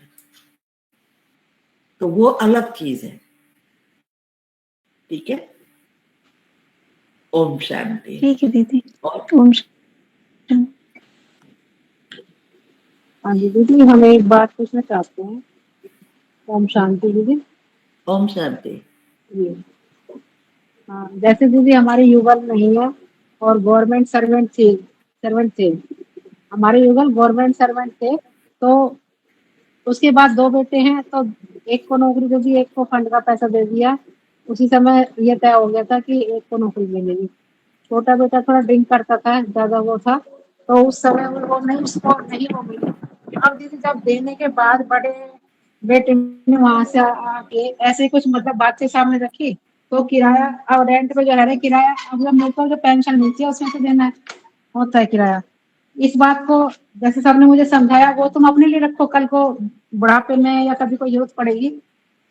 तो वो अलग चीज है। ठीक है, ओम शांति। ठीक है दीदी, और ओम शांति। हाँ जी दीदी, हम एक बात पूछना चाहते हैं। ओम शांति दीदी। ओम शांति। जी हाँ, जैसे दीदी हमारे युगल नहीं है और गवर्नमेंट सर्वेंट थे। हमारे युगल गवर्नमेंट सर्वेंट थे, तो उसके बाद 2 बेटे हैं, तो एक को नौकरी दे दी, एक को फंड का पैसा दे दिया। उसी समय ये तय हो गया था कि एक को नौकरी मिलेगी। छोटा बेटा थोड़ा ड्रिंक करता था, ज्यादा वो था, तो उस समय वो नहीं, उसको नहीं वो मिली। अब दीदी जब देने के बाद बड़े बेटे ने वहां से आके ऐसे कुछ मतलब बातें सामने रखी, तो किराया और रेंट पे जो है किराया, अब जब मेरे को जो पेंशन मिलती है उसमें से देना है, होता है किराया। इस बात को जैसे सबने मुझे समझाया, वो तुम अपने लिए रखो, कल को बुढ़ापे में या कभी कोई जरूरत पड़ेगी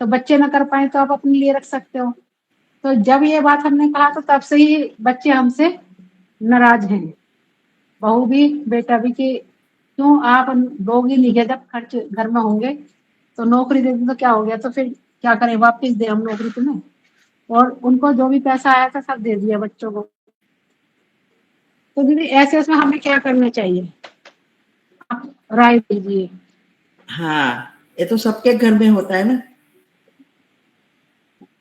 तो बच्चे ना कर पाए तो आप अपने लिए रख सकते हो। तो जब ये बात हमने कहा तो तब से ही बच्चे हमसे नाराज हैं, बहू भी बेटा भी, कि क्यों आप लोग ही लिखे, जब खर्च घर में होंगे तो नौकरी दे दी तो क्या हो गया, तो फिर क्या करें, वापस दे हम नौकरी तुम्हें। और उनको जो भी पैसा आया था सब दे दिया बच्चों को। तो दीदी ऐसे उसमें हमें क्या करना चाहिए, आप राय दीजिए। हाँ, ये तो सबके घर में होता है ना,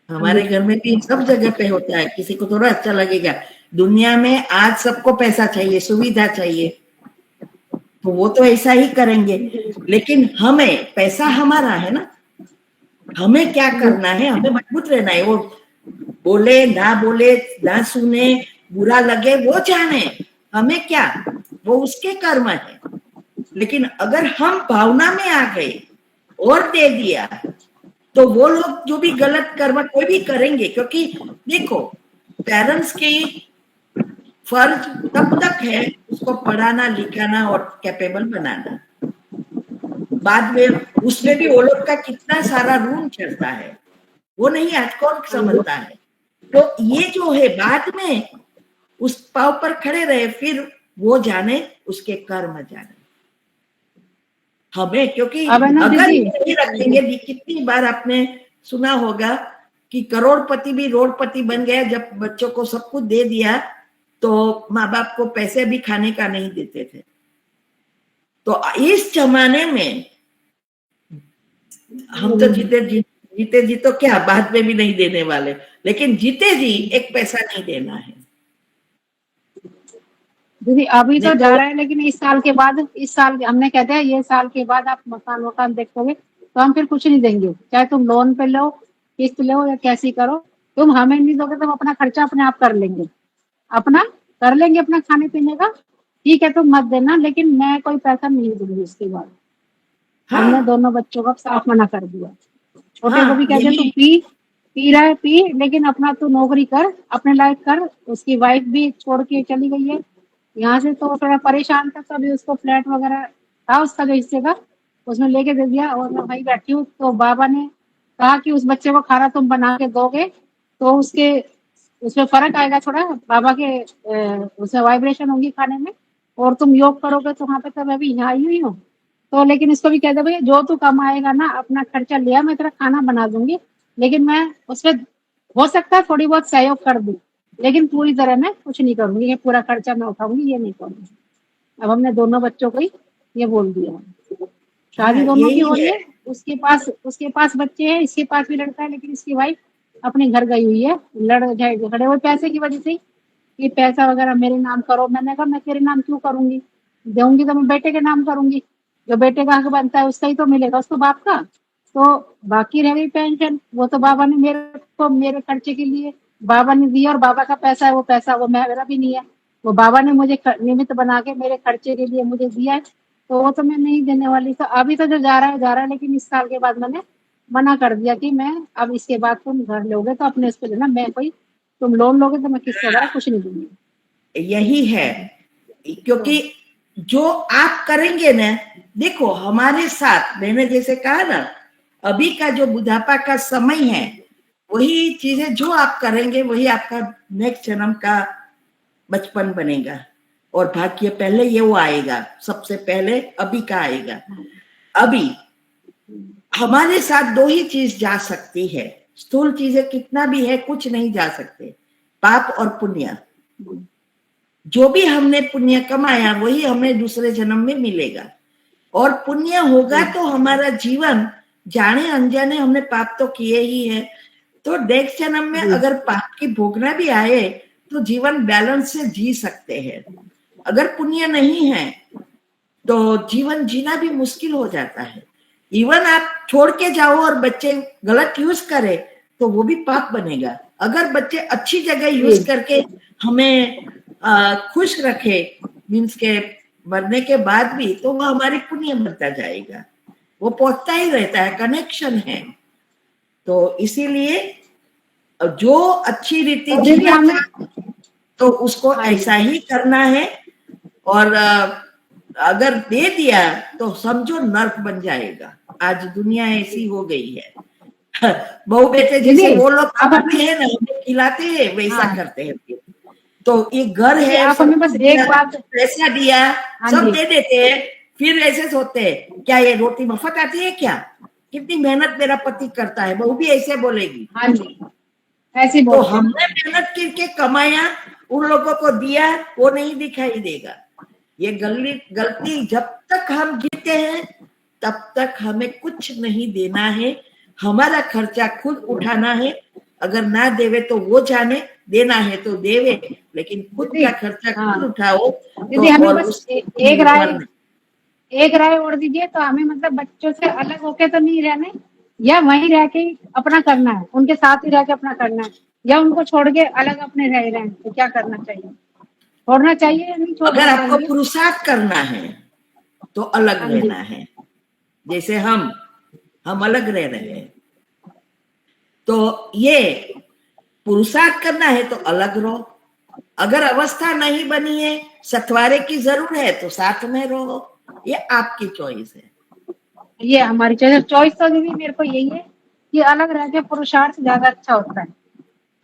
हमारे घर में भी सब जगह पे होता है। किसी को थोड़ा अच्छा लगेगा, दुनिया में आज सबको पैसा चाहिए, सुविधा चाहिए, तो वो तो ऐसा ही करेंगे। लेकिन हमें, पैसा हमारा है ना, हमें क्या करना है, हमें मजबूत रहना है। वो बोले ना सुने, बुरा लगे, वो जाने, हमें क्या, वो उसके कर्म है। लेकिन अगर हम भावना में आ गए और दे दिया, तो वो लोग जो भी गलत कर्म कोई भी करेंगे, क्योंकि देखो पेरेंट्स की फर्ज तब तक है उसको पढ़ाना लिखाना और कैपेबल बनाना, बाद में उसमें भी वो लोग का कितना सारा ऋण चलता है, वो नहीं आज कौन समझता है। तो ये जो है बाद में उस पाव पर खड़े रहे, फिर वो जाने उसके कर्म जाने हमें। क्योंकि अगर नहीं रखेंगे, कितनी बार आपने सुना होगा कि करोड़पति भी रोडपति बन गया, जब बच्चों को सब कुछ दे दिया तो माँ बाप को पैसे भी खाने का नहीं देते थे। तो इस जमाने में हम तो जीते जी तो क्या, बाद में भी नहीं देने वाले, लेकिन जीते जी एक पैसा नहीं देना है दीदी। अभी तो जा रहा है, लेकिन इस साल के बाद, इस साल हमने कहते हैं ये साल के बाद आप मकान देखोगे तो हम फिर कुछ नहीं देंगे, चाहे तुम लोन पे लो, किस्त लो या कैसी करो, तुम हमें नहीं दोगे, तुम अपना खर्चा अपने आप कर लेंगे, अपना कर लेंगे, अपना खाने पीने का, ठीक है तुम मत देना, लेकिन मैं कोई पैसा नहीं दूंगी इसके बाद। हाँ। हमने दोनों बच्चों को साफ मना कर दिया। छोटे को भी कहते तू पी रहा है पी, लेकिन अपना तू नौकरी कर, अपने लायक कर। उसकी वाइफ भी छोड़ के चली गई है यहाँ से, तो थोड़ा परेशान था, तभी उसको फ्लैट वगैरह था उसका जो हिस्से का, उसमें लेके दे दिया। और मैं वहीं बैठी हूँ, तो बाबा ने कहा कि उस बच्चे को खाना तुम बना के दोगे तो उसमें फर्क आएगा थोड़ा, बाबा के उसमें वाइब्रेशन होगी खाने में, और तुम योग करोगे तो वहां पे, तो मैं भी यहाँ आई हुई हूँ। तो लेकिन इसको भी कह दे भैया, जो तू कमाएगा ना अपना खर्चा लिया, मैं तेरा खाना बना दूंगी, लेकिन मैं उसमें हो सकता है थोड़ी बहुत सहयोग कर दूं, लेकिन पूरी तरह मैं कुछ नहीं करूंगी, ये पूरा खर्चा मैं उठाऊंगी, ये नहीं करूंगी। अब हमने दोनों बच्चों को ही ये बोल दिया। शादी दोनों की हो रही है, उसके पास बच्चे हैं, इसके पास भी लड़का है, लेकिन इसकी वाइफ अपने घर गई हुई है, लड़ झगड़े हुए पैसे की वजह से ही, कि पैसा वगैरह मेरे नाम करो। मैंने कहा मैं तेरे नाम क्यों करूंगी, दूंगी तो मैं बेटे के नाम करूंगी, जो बेटे का हक बनता है उसका ही तो मिलेगा, उसको बाप का। तो बाकी रह गई पेंशन, वो तो बाबा ने मेरे को मेरे खर्चे के लिए बाबा ने दिया, और बाबा का पैसा है, वो पैसा वो मेरा भी नहीं है, वो बाबा ने मुझे निमित्त बना के मेरे खर्चे के लिए मुझे दिया है, तो वो तो मैं नहीं देने वाली। तो अभी तो जो जा रहा है, लेकिन इस साल के बाद मैंने मना कर दिया कि मैं अब इसके बाद तुम घर लोगे तो अपने उस पर देना, मैं कोई तुम लोन लोगे तो मैं किस्त वगैरह कुछ नहीं दूंगी। यही है, क्योंकि जो आप करेंगे ना, देखो हमारे साथ मैंने जैसे कहा ना, अभी का जो बुढ़ापा का समय है, वही चीजें जो आप करेंगे वही आपका नेक्स्ट जन्म का बचपन बनेगा, और भाग्य पहले ये वो आएगा, सबसे पहले अभी का आएगा। अभी हमारे साथ दो ही चीज जा सकती है, स्थूल चीजें कितना भी है कुछ नहीं जा सकते, पाप और पुण्य। जो भी हमने पुण्य कमाया वही हमें दूसरे जन्म में मिलेगा, और पुण्य होगा तो हमारा जीवन, जाने अनजाने हमने पाप तो किए ही है, तो नेक्स्ट जन्म में अगर पाप की भोगना भी आए तो जीवन बैलेंस से जी सकते हैं। अगर पुण्य नहीं है तो जीवन जीना भी मुश्किल हो जाता है। इवन आप छोड़ के जाओ और बच्चे गलत यूज करे तो वो भी पाप बनेगा। अगर बच्चे अच्छी जगह यूज करके हमें खुश रखे, मीन्स के मरने के बाद भी, तो वो हमारी पुण्य बनता जाएगा, वो पहुंचता ही रहता है, कनेक्शन है। तो इसीलिए जो अच्छी रीति जीना था तो उसको ऐसा ही करना है, और अगर दे दिया तो समझो नर्क बन जाएगा। आज दुनिया ऐसी हो गई है, बहू बेटे जैसे वो लोग खाते हैं ना, हमें खिलाते हैं वैसा करते हैं। तो एक घर है, आप हमें बस एक बात, पैसा दिया, सब दे देते हैं, फिर ऐसे सोचते हैं क्या ये रोटी मुफ्त आती है क्या, कितनी मेहनत मेरा पति करता है, बहू भी ऐसे बोलेगी। हाँ जी, ऐसी तो हमने मेहनत करके कमाया, उन लोगों को दिया, वो नहीं दिखाई देगा। ये गलती जब तक हम जीते हैं तब तक हमें कुछ नहीं देना है, हमारा खर्चा खुद उठाना है। अगर ना देवे तो वो जाने, देना है तो देवे, लेकिन खुद का खर्चा खुद उठाओ। दीदी हमें बस एक राय और दीजिए, तो हमें मतलब बच्चों से अलग होके तो नहीं रहना, या वहीं रह के अपना करना है, उनके साथ ही रह के अपना करना है, या उनको छोड़ के अलग अपने रह रहे हैं, तो क्या करना चाहिए, छोड़ना चाहिए या नहीं छोड़ना? अगर आपको पुरुषार्थ करना है तो अलग रहना है, जैसे हम अलग रह रहे हैं, तो ये पुरुषार्थ करना है तो अलग रहो। अगर अवस्था नहीं बनी है, सथवारे की जरूर है तो साथ में रहो, ये आपकी चॉइस है। ये हमारी चॉइस तो दीदी मेरे को यही है कि अलग रह के पुरुषार्थ ज्यादा अच्छा होता है।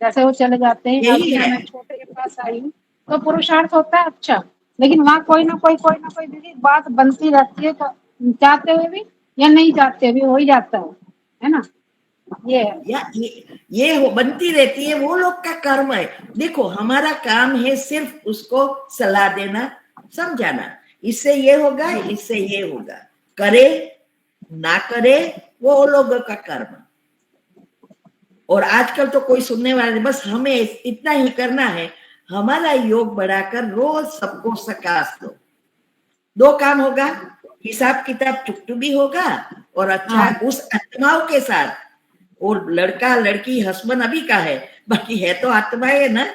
जैसे वो चले जाते हैं, मैं छोटे के पास आई हूँ तो पुरुषार्थ होता है अच्छा, लेकिन वहाँ कोई ना कोई दीदी बात बनती रहती है, तो चाहते हुए भी या नहीं चाहते भी हो ही जाता है ना। ये बनती रहती है, वो लोग का कर्म है। देखो हमारा काम है सिर्फ उसको सलाह देना, समझाना, इससे ये होगा, इससे ये होगा, करे ना करे वो लोगों का कर्म। और आजकल तो कोई सुनने वाला नहीं, बस हमें इतना ही करना है, हमारा योग बढ़ाकर रोज सबको सकाश दो काम होगा, हिसाब किताब चुकटू भी होगा, और अच्छा उस आत्माओं के साथ, और लड़का लड़की हस्बैंड अभी का है, बाकी है तो आत्मा है ना,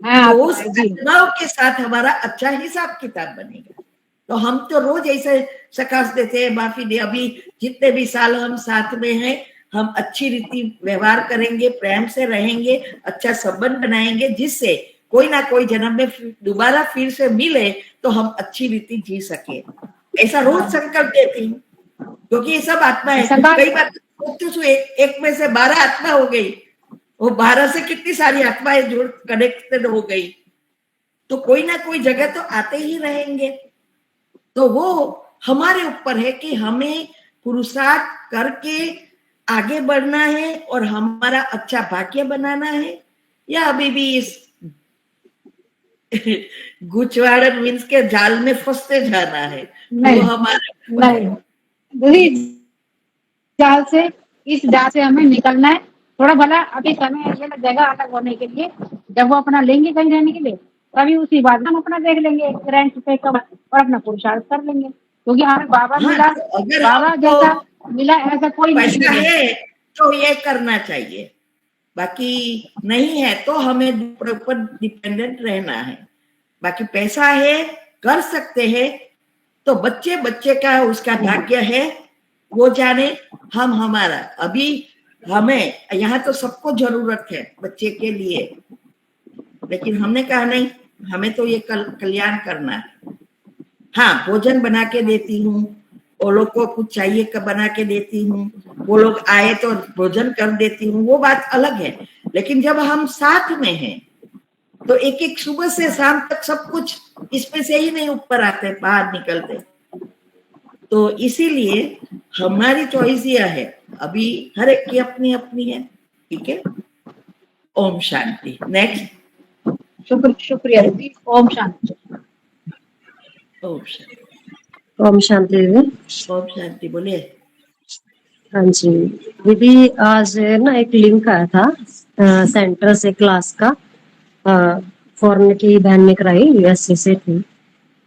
तो उस आत्माओं के साथ हमारा अच्छा हिसाब किताब बनेगा। तो हम तो रोज ऐसे सकाश देते हैं, माफी दे, अभी जितने भी साल हम साथ में हैं, हम अच्छी रीति व्यवहार करेंगे, प्रेम से रहेंगे, अच्छा संबंध बनाएंगे, जिससे कोई ना कोई जन्म में दोबारा फिर से मिले तो हम अच्छी रीति जी सके। ऐसा रोज संकल्प देती हूँ, क्योंकि ये सब आत्मा है। कई बार एक में से 12 आत्मा हो गई, वो 12 से कितनी सारी आत्माएं जुड़ कनेक्टेड हो गई, तो कोई ना कोई जगह तो आते ही रहेंगे। तो वो हमारे ऊपर है कि हमें पुरुषार्थ करके आगे बढ़ना है और हमारा अच्छा भाग्य बनाना है, या अभी भी इस गुचवाड़ मीन्स के जाल में फंसते जाना है। नहीं, वो हमारे नहीं जाल से, इस जाल से हमें निकलना है। थोड़ा भला अभी समय है ये ना जगह अलग होने के लिए, जब वो अपना लेंगे कहीं रहने के लिए तभी उसी बाद हम अपना देख लेंगे रेंट पे कब और अपना पुरुषार्थ कर लेंगे, क्योंकि हमें बाबा हाँ, मिला, तो अगर बाबा हमको जैसा मिला ऐसा कोई नहीं पैसा मिलेगा। है तो ये करना चाहिए, बाकी नहीं है तो हमें ऊपर डिपेंडेंट रहना है। बाकी पैसा है, कर सकते हैं, तो बच्चे बच्चे का उसका भाग्य है, वो जाने। हम हमारा अभी हमें यहाँ तो सबको जरूरत है बच्चे के लिए, लेकिन हमने कहा नहीं, हमें तो ये कल्याण करना है। हाँ, भोजन बना के देती हूँ, वो लोग को कुछ चाहिए का बना के देती हूँ, वो लोग आए तो भोजन कर देती हूँ, वो बात अलग है। लेकिन जब हम साथ में हैं तो एक एक सुबह से शाम तक सब कुछ इसमें से ही नहीं ऊपर आते, बाहर निकलते। तो इसीलिए हमारी चॉइस यह है, अभी हर एक की अपनी अपनी है, ठीक है। ओम शांति। नेक्स्ट। शुक्रिया दीदी। ओम शांति। ओम शांति। ओम शांति दीदी। ओम शांति। बोलिए। हाँ जी दीदी, आज ना एक लिंक आया था सेंटर से क्लास का, फॉरेन की बहन ने कराई, यूएसए से थी।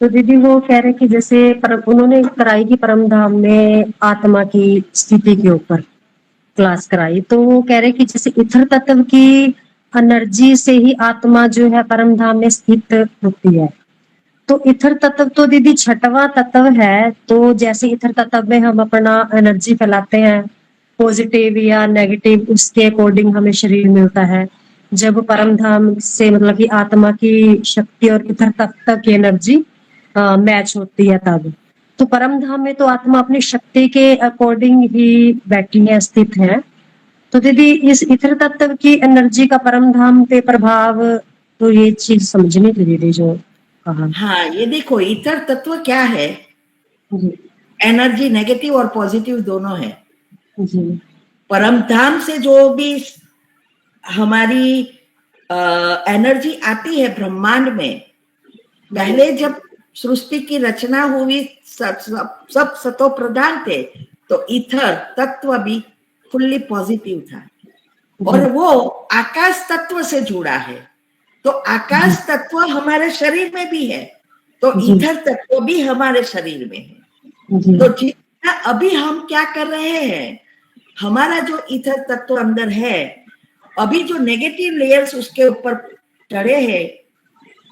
तो दीदी वो कह रहे कि जैसे उन्होंने कराई कि परम धाम में आत्मा की स्थिति के ऊपर क्लास कराई, तो वो कह रहे कि जैसे इथर तत्व की एनर्जी से ही आत्मा जो है परम धाम में स्थित होती है। तो इथर तत्व तो दीदी छठवां तत्व है, तो जैसे इथर तत्व में हम अपना एनर्जी फैलाते हैं, पॉजिटिव या नेगेटिव, उसके अकॉर्डिंग हमें शरीर मिलता है। जब परम धाम से मतलब कि आत्मा की शक्ति और इथर तत्व की एनर्जी मैच होती है तब, तो परम धाम में तो आत्मा अपनी शक्ति के अकॉर्डिंग ही बैठी है, स्थित है। तो दीदी इस इथर तत्व की एनर्जी का परम धाम पे प्रभाव, तो ये चीज समझनी थी दीदी जो कहा। हाँ, ये देखो इथर तत्व क्या है, जी एनर्जी नेगेटिव और पॉजिटिव दोनों है। जी परम धाम से जो भी हमारी एनर्जी आती है ब्रह्मांड में, पहले जब सृष्टि की रचना हुई सब सतो प्रधान थे, तो इथर तत्व भी फुल्ली पॉजिटिव था, और वो आकाश तत्व से जुड़ा है। तो आकाश तत्व हमारे शरीर में भी है, तो इथर तत्व भी हमारे शरीर में है। तो जितना अभी हम क्या कर रहे हैं, हमारा जो इथर तत्व अंदर है, अभी जो नेगेटिव लेयर्स उसके ऊपर चढ़े हैं,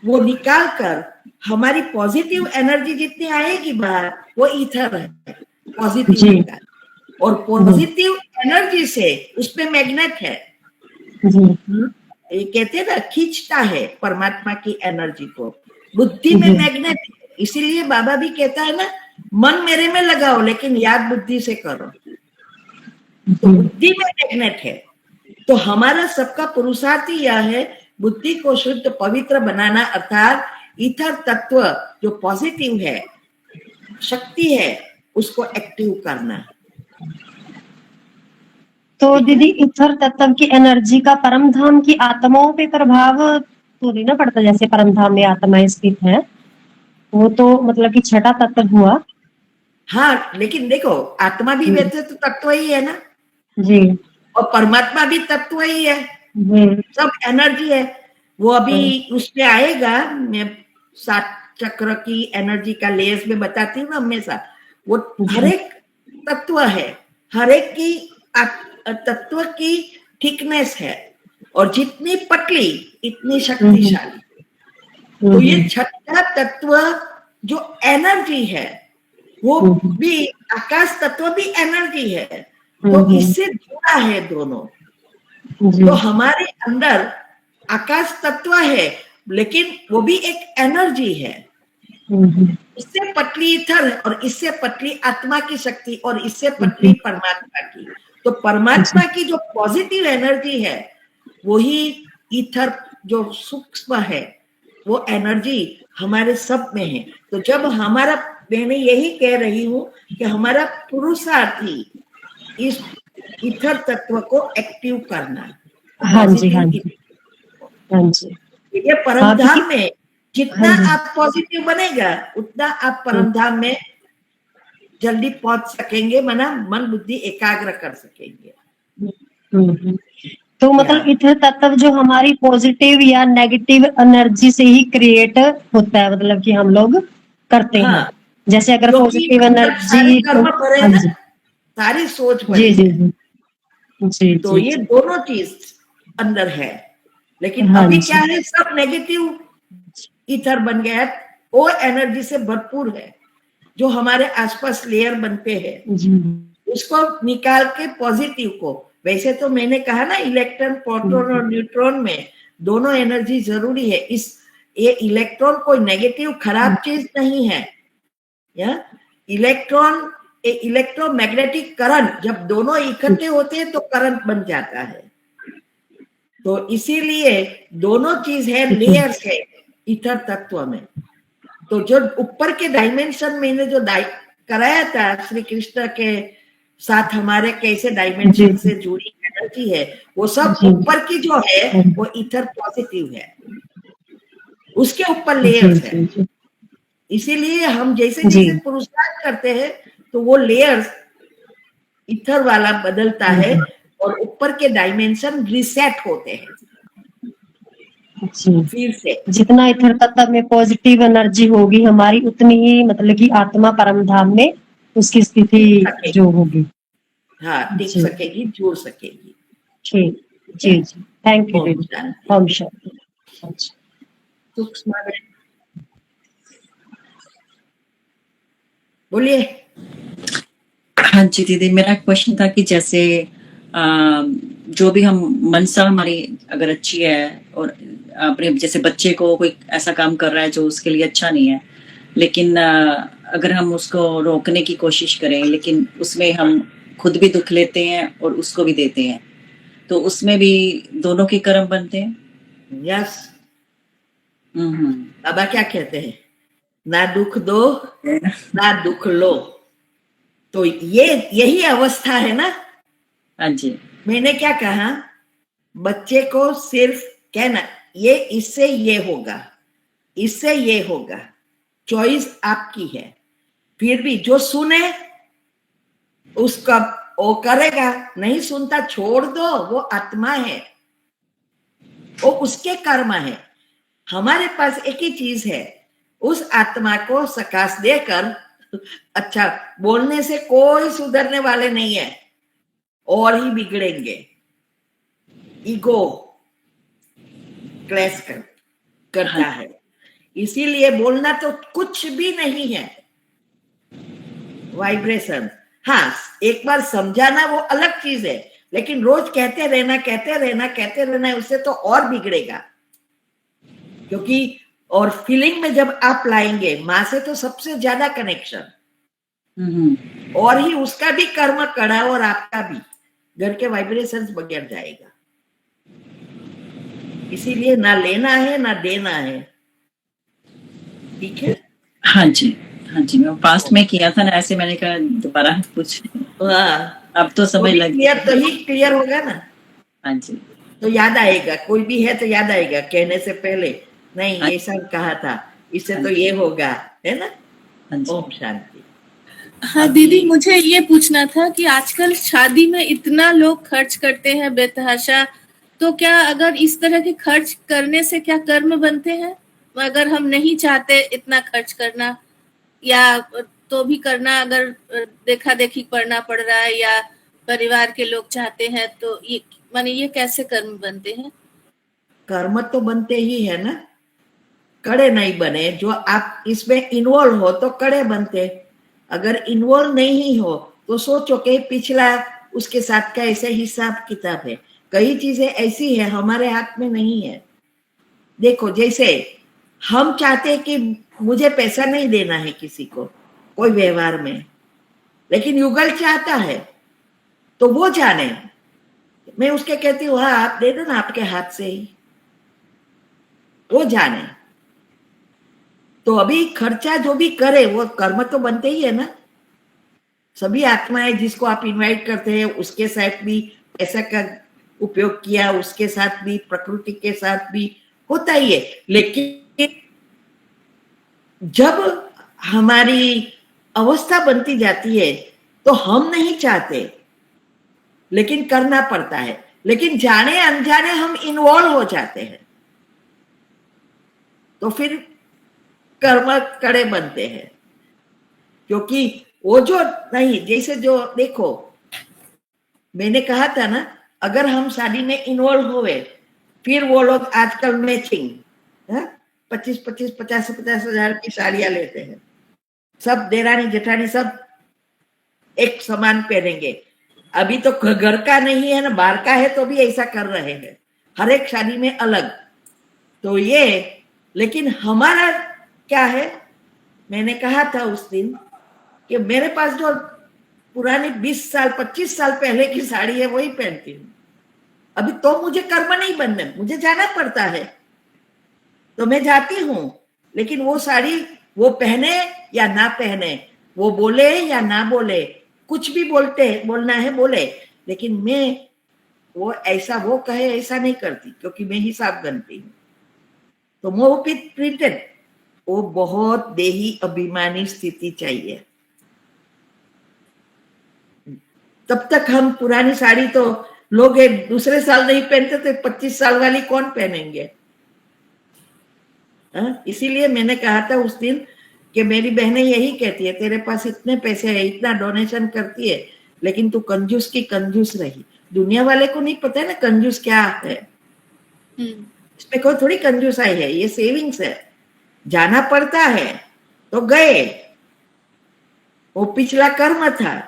वो निकाल कर हमारी पॉजिटिव एनर्जी जितनी आएगी बाहर, वो इथर है, पॉजिटिव का। और पॉजिटिव एनर्जी से उसमें मैग्नेट है, ये कहते हैं ना, खींचता है परमात्मा की एनर्जी को। बुद्धि में मैग्नेट है, इसीलिए बाबा भी कहता है ना, मन मेरे में लगाओ लेकिन याद बुद्धि से करो। तो बुद्धि में मैग्नेट है, तो हमारा सबका पुरुषार्थ ही यह है, बुद्धि को शुद्ध पवित्र बनाना, अर्थात इथर तत्व जो पॉजिटिव है, शक्ति है, उसको एक्टिव करना। तो दीदी इथर तत्व की एनर्जी का परम धाम की आत्माओं पे प्रभाव तो नहीं ना पड़ता, जैसे परम धाम में आत्माएं स्थित है, वो तो मतलब कि छठा तत्व हुआ। हाँ, लेकिन देखो आत्मा भी वैसे तो तत्व ही है ना जी, और परमात्मा भी तत्व ही है, सब एनर्जी है। वो अभी उसमें आएगा, मैं 7 चक्र की एनर्जी का लेयर्स में बताती हूँ हमेशा। वो हर एक तत्व है, हर एक की तत्व की थिकनेस है, और जितनी पतली इतनी शक्तिशाली। तो ये छठा तत्व जो एनर्जी है, वो भी आकाश तत्व भी एनर्जी है, तो इससे जुड़ा है दोनों। तो हमारे अंदर आकाश तत्व है, लेकिन वो भी एक एनर्जी है। इससे पतली इथर है, और इससे पतली आत्मा की शक्ति, और इससे पतली परमात्मा की। तो परमात्मा की जो पॉजिटिव एनर्जी है, वही इथर जो सूक्ष्म है, वो एनर्जी हमारे सब में है। तो जब हमारा, मैं यही कह रही हूँ कि हमारा पुरुषार्थ ही इस इथर तत्व को एक्टिव करना। हाँ जी, हाँ जी, हाँ जी। ये परम धाम में जितना आप पॉजिटिव बनेगा, उतना आप परम धाम में जल्दी पहुंच सकेंगे, मन बुद्धि एकाग्र कर सकेंगे। तो मतलब इथर तत्व जो हमारी पॉजिटिव या नेगेटिव एनर्जी से ही क्रिएट होता है, मतलब कि हम लोग करते हैं। जैसे अगर पॉजिटिव एनर्जी कर्म भरे ना, सारी सोच भरी जी है। जी जी तो जी ये दोनों चीज अंदर है, लेकिन अभी क्या है, सब नेगेटिव ईथर बन गया है। वो एनर्जी से भरपूर है जो हमारे आसपास लेयर बनते हैं, उसको निकाल के पॉजिटिव को, वैसे तो मैंने कहा ना इलेक्ट्रॉन, प्रोटॉन और न्यूट्रॉन में दोनों एनर्जी जरूरी है। ये इलेक्ट्रॉन कोई नेगेटिव खराब चीज नहीं है। या इलेक्ट्रोमैग्नेटिक करंट जब दोनों इकट्ठे होते हैं तो करंट बन जाता है। तो इसीलिए दोनों चीज है, लेयर्स है ईथर तत्व में। तो जो ऊपर के डायमेंशन मैंने जो कराया था श्री कृष्ण के साथ, हमारे कैसे डायमेंशन से जुड़ी एनर्जी है, वो सब ऊपर की जो है वो ईथर पॉजिटिव है, उसके ऊपर लेयर्स है। इसीलिए हम जैसे जैसे पुरुषार्थ करते हैं तो वो लेयर्स ईथर वाला बदलता है और ऊपर के डायमेंशन रिसेट होते हैं फिर से। जितना इथर तत्व में पॉजिटिव एनर्जी होगी हमारी, उतनी ही मतलब कि आत्मा परम धाम में उसकी स्थिति जो होगी, हाँ, टिक सकेगी, जुड़ सकेगी। ठीक जी जी, थैंक यू दीदी। ओम शांति। सूक्ष्म बोलिए। हाँ जी दीदी, मेरा क्वेश्चन था कि जैसे जो भी हम मनसा हमारी अगर अच्छी है और अपने जैसे बच्चे को कोई ऐसा काम कर रहा है जो उसके लिए अच्छा नहीं है, लेकिन अगर हम उसको रोकने की कोशिश करें, लेकिन उसमें हम खुद भी दुख लेते हैं और उसको भी देते हैं, तो उसमें भी दोनों के कर्म बनते हैं। यस। बाबा क्या कहते हैं, ना दुख दो ना दुख लो। तो यही अवस्था है ना। हाँ जी। मैंने क्या कहा, बच्चे को सिर्फ कहना ये इससे ये होगा, इससे ये होगा, चॉइस आपकी है। फिर भी जो सुने उसका वो करेगा, नहीं सुनता छोड़ दो, वो आत्मा है, वो उसके कर्म है। हमारे पास एक ही चीज है, उस आत्मा को सकाश देकर, अच्छा बोलने से कोई सुधरने वाले नहीं है, और ही बिगड़ेंगे। ईगो क्लैश करता है, इसीलिए बोलना तो कुछ भी नहीं है, वाइब्रेशन। हाँ, एक बार समझाना वो अलग चीज है, लेकिन रोज कहते रहना उससे तो और बिगड़ेगा। क्योंकि और फीलिंग में जब आप लाएंगे, माँ से तो सबसे ज्यादा कनेक्शन, और ही उसका भी कर्म कड़ा और आपका भी, घर के वाइब्रेशंस बगैर जाएगा। इसीलिए ना लेना है ना देना है, ठीक है। हाँ जी, हाँ जी, मैं पास्ट में किया था ना ऐसे, मैंने कहा दोबारा पूछ। अब तो समझ लग गया, तो ही क्लियर होगा ना। हाँ जी, तो याद आएगा, कोई भी है तो याद आएगा, कहने से पहले नहीं ये सब कहा था, इससे तो ये होगा, है ना। ओम शांति। हाँ दीदी, मुझे ये पूछना था कि आजकल शादी में इतना लोग खर्च करते हैं बेतहाशा, तो क्या अगर इस तरह के खर्च करने से क्या कर्म बनते हैं? अगर हम नहीं चाहते इतना खर्च करना, या तो भी करना, अगर देखा देखी करना पड़ रहा है, या परिवार के लोग चाहते हैं, तो ये माने ये कैसे कर्म बनते हैं? कर्म तो बनते ही है ना, कड़े नहीं बने। जो आप इसमें इन्वॉल्व हो तो कड़े बनते, अगर इन्वॉल्व नहीं हो तो सोचो कि पिछला उसके साथ का ऐसे हिसाब किताब है। कई चीजें ऐसी है हमारे हाथ में नहीं है। देखो, जैसे हम चाहते हैं कि मुझे पैसा नहीं देना है किसी को कोई व्यवहार में, लेकिन युगल चाहता है तो वो जाने, मैं उसके कहती हूँ हाँ आप दे दो ना आपके हाथ से ही, वो जाने। तो अभी खर्चा जो भी करे वो कर्म तो बनते ही है ना। सभी आत्माएं जिसको आप इनवाइट करते हैं उसके साथ भी पैसा का उपयोग किया, उसके साथ भी, प्रकृति के साथ भी होता ही है। लेकिन जब हमारी अवस्था बनती जाती है तो हम नहीं चाहते, लेकिन करना पड़ता है। लेकिन जाने अनजाने हम इन्वॉल्व हो जाते हैं, तो फिर कर्म कड़े बनते हैं। क्योंकि वो जो नहीं, जैसे जो देखो मैंने कहा था ना, अगर हम शादी में इन्वॉल्व हुए, फिर वो लोग आजकल मैचिंग 25-25, 50-50 हजार की साड़ियां लेते हैं, सब देरानी जेठानी सब एक समान पहनेंगे। अभी तो घर का नहीं है ना, बाहर का है तो भी ऐसा कर रहे हैं, हर एक शादी में अलग। तो ये, लेकिन हमारा क्या है, मैंने कहा था उस दिन कि मेरे पास जो पुरानी 20 साल 25 साल पहले की साड़ी है वही पहनती हूँ। अभी तो मुझे कर्म नहीं बनने, मुझे जाना पड़ता है तो मैं जाती हूँ, लेकिन वो साड़ी वो पहने या ना पहने, वो बोले या ना बोले, कुछ भी बोलना है बोले, लेकिन मैं वो ऐसा वो कहे ऐसा नहीं करती, क्योंकि मैं हिसाब गनती हूँ। तो वो प्रिंटेड, वो बहुत देही अभिमानी स्थिति चाहिए। तब तक हम पुरानी साड़ी तो लोग दूसरे साल नहीं पहनते, तो 25 साल वाली कौन पहनेंगे? इसीलिए मैंने कहा था उस दिन कि मेरी बहनें यही कहती है, तेरे पास इतने पैसे है, इतना डोनेशन करती है, लेकिन तू कंजूस की कंजूस रही। दुनिया वाले को नहीं पता है ना कंजूस क्या है। इसमें कोई थोड़ी कंजूसाई है, ये सेविंग्स है। जाना पड़ता है तो गए, वो पिछला कर्म था।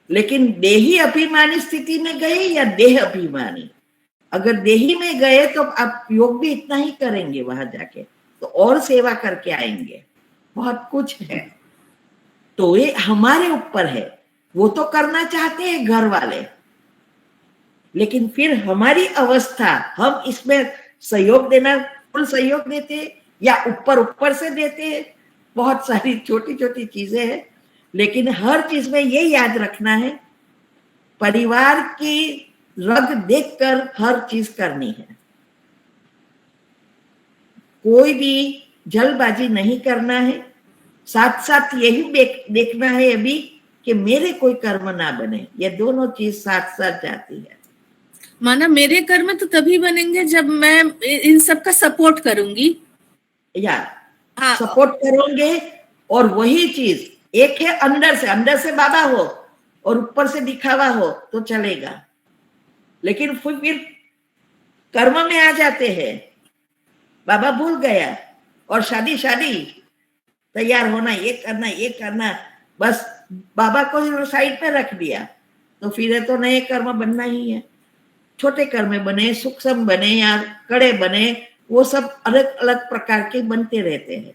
लेकिन देही अभिमानी स्थिति में गए या देह अभिमानी, अगर देही में गए तो आप योग भी इतना ही करेंगे, वहां जाके तो और सेवा करके आएंगे, बहुत कुछ है। तो ये हमारे ऊपर है, वो तो करना चाहते हैं घर वाले, लेकिन फिर हमारी अवस्था, हम इसमें सहयोग देना, फुल सहयोग देते या ऊपर से देते, बहुत सारी छोटी छोटी चीजें हैं। लेकिन हर चीज में ये याद रखना है, परिवार की रग देखकर हर चीज करनी है। कोई भी जल्दबाजी नहीं करना है। साथ साथ यही देखना है अभी कि मेरे कोई कर्म ना बने, ये दोनों चीज साथ साथ जाती है। माना मेरे कर्म तो तभी बनेंगे जब मैं इन सब का सपोर्ट करूंगी, या सपोर्ट करोगे। और वही चीज एक है, अंदर से बाबा हो और ऊपर से दिखावा हो तो चलेगा, लेकिन फिर कर्म में आ जाते हैं, बाबा भूल गया और शादी तैयार होना, ये करना, बस बाबा को साइड पे रख दिया, तो फिर तो नए कर्म बनना ही है। छोटे कर्म बने, सूक्ष्म बने या कड़े बने, वो सब अलग अलग प्रकार के बनते रहते हैं।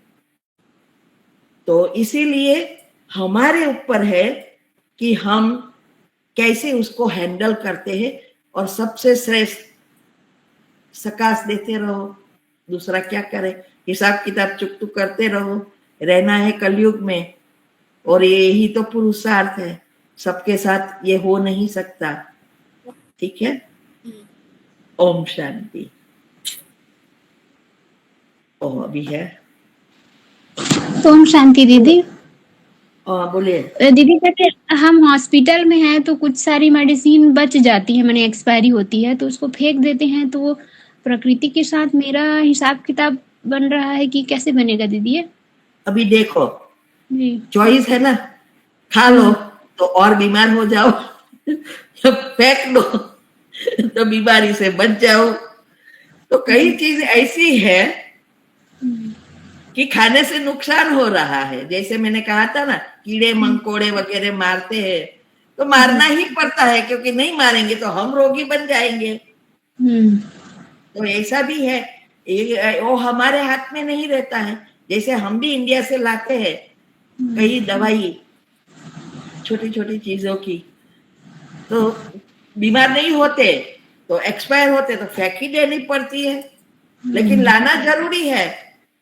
तो इसीलिए हमारे ऊपर है कि हम कैसे उसको हैंडल करते हैं, और सबसे श्रेष्ठ सकाश देते रहो। दूसरा क्या करे, हिसाब किताब चुकतू करते रहो। रहना है कलयुग में, और यही तो पुरुषार्थ है, सबके साथ ये हो नहीं सकता। ठीक है, ओम शांति। ओ अभी है ओम शांति दीदी। बोलिए दीदी, कहते हम हॉस्पिटल में हैं तो कुछ सारी मेडिसिन बच जाती है, मैंने एक्सपायरी होती है तो उसको फेंक देते हैं, तो वो प्रकृति के साथ मेरा हिसाब किताब बन रहा है कि कैसे बनेगा दीदी? अभी देखो चॉइस है ना, खा लो तो और बीमार हो जाओ, फेंक दो तो बीमारी से बच जाओ। तो कई चीज ऐसी है कि खाने से नुकसान हो रहा है। जैसे मैंने कहा था ना, कीड़े मकोड़े वगैरह मारते हैं, तो मारना ही पड़ता है, क्योंकि नहीं मारेंगे तो हम रोगी बन जाएंगे। तो ऐसा भी है, वो हमारे हाथ में नहीं रहता है। जैसे हम भी इंडिया से लाते हैं कई दवाई छोटी छोटी चीजों की, तो बीमार नहीं होते, तो एक्सपायर होते तो फेंक ही देनी पड़ती है। लेकिन लाना जरूरी है,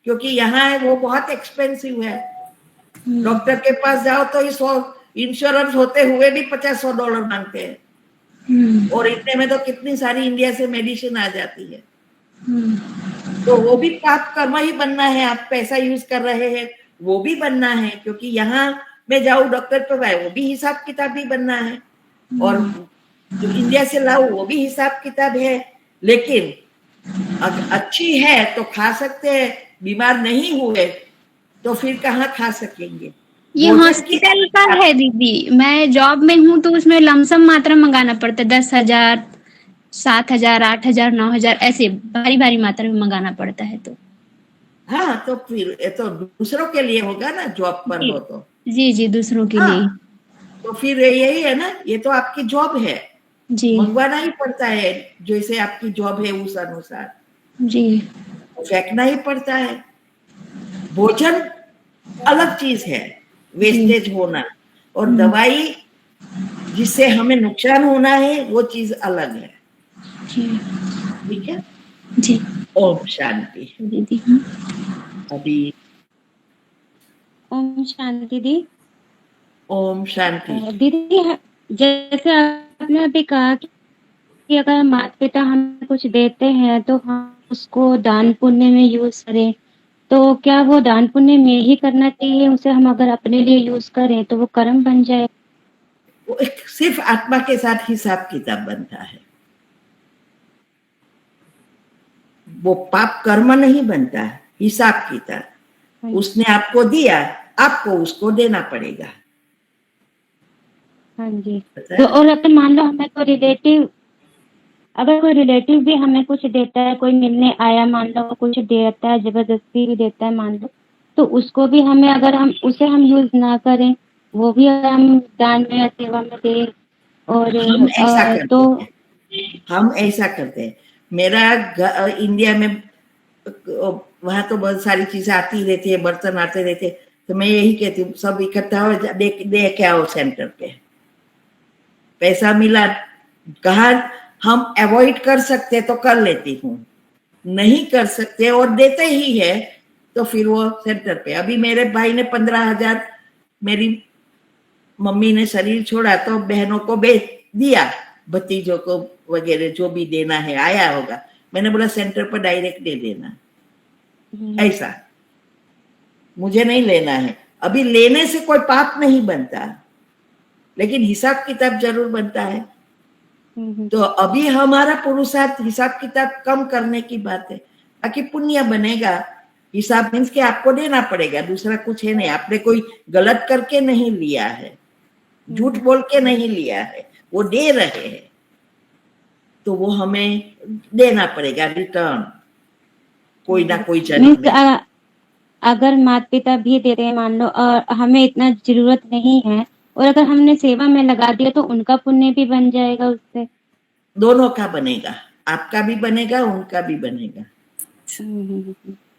क्योंकि यहाँ है वो बहुत एक्सपेंसिव है। डॉक्टर के पास जाओ तो इस इंश्योरेंस होते हुए भी $50-100 मांगते हैं, और इतने में तो कितनी सारी इंडिया से मेडिसिन आ जाती है। तो वो भी पाप कर्म ही बनना है। आप पैसा यूज कर रहे हैं, वो भी बनना है, क्योंकि यहाँ मैं जाऊं डॉक्टर तो भाई वो भी हिसाब किताब ही बनना है, और जो इंडिया से लाऊं वो भी हिसाब किताब है। लेकिन अच्छी है तो खा सकते हैं, बीमार नहीं हुए तो फिर कहाँ खा सकेंगे। ये हॉस्पिटल का है दीदी, मैं जॉब में हूँ तो उसमें लमसम मात्रा मंगाना पड़ता है, 10,000, 7,000, 8,000, 9,000 ऐसे भारी भारी मात्रा में मंगाना पड़ता है। तो हाँ, तो फिर ये तो दूसरों के लिए होगा ना, जॉब पर हो तो। जी जी, दूसरों के लिए। तो फिर यही है ना, ये तो आपकी जॉब है जी, मंगवाना ही पड़ता है, जैसे आपकी जॉब है उस अनुसार जी, फेंकना ही पड़ता है। भोजन अलग चीज है, वेस्टेज होना, और दवाई जिससे हमें नुकसान होना है वो चीज अलग है। ठीक है जी। ओम शांति दीदी। अभी ओम शांति दी। ओम शांति दीदी, जैसे आपने अभी कहा कि अगर माता पिता हमें कुछ देते हैं तो हम उसको दान पुण्य में यूज करें, तो क्या वो दान पुण्य में ही करना चाहिए? उसे हम अगर अपने लिए यूज करें तो वो कर्म बन जाए? वो सिर्फ आत्मा के साथ हिसाब किताब बनता है, वो पाप कर्म नहीं बनता है, हिसाब किताब। उसने आपको दिया, आपको उसको देना पड़ेगा। हाँ जी। तो और अगर मान लो हमें कोई रिलेटिव, अगर कोई रिलेटिव भी हमें कुछ देता है, कोई मिलने आया, मान लो कुछ देता है, जबरदस्ती भी देता है मान लो, तो उसको भी हमें, अगर हम उसे हम यूज ना करें, वो भी हम दान में या सेवा में दें, और हम ऐसा करते हैं, हम ऐसा करते हैं। मेरा इंडिया में वहां तो बहुत सारी चीजें आती रहती है, बर्तन आते रहते, तो मैं यही कहती हूँ सब इकट्ठा हो, दे के आओ सेंटर पे। पैसा मिला, कहा हम अवॉइड कर सकते तो कर लेती हूँ, नहीं कर सकते और देते ही है तो फिर वो सेंटर पे। अभी मेरे भाई ने 15,000, मेरी मम्मी ने शरीर छोड़ा तो बहनों को दिया, भतीजों को वगैरह जो भी देना है आया होगा, मैंने बोला सेंटर पर डायरेक्ट दे देना। ऐसा मुझे नहीं लेना है। अभी लेने से कोई पाप नहीं बनता, लेकिन हिसाब किताब जरूर बनता है। तो अभी हमारा पुरुषार्थ हिसाब किताब कम करने की बात है, ताकि पुण्य बनेगा। हिसाब मीन्स के आपको देना पड़ेगा, दूसरा कुछ है नहीं। आपने कोई गलत करके नहीं लिया है, झूठ बोल के नहीं लिया है, वो दे रहे हैं तो वो हमें देना पड़ेगा रिटर्न, कोई ना कोई जरिए। अगर माता पिता भी देते हैं मान लो, और हमें इतना जरूरत नहीं है, और अगर हमने सेवा में लगा दिया तो उनका पुण्य भी बन जाएगा उससे? दोनों का बनेगा, आपका भी बनेगा, उनका भी बनेगा।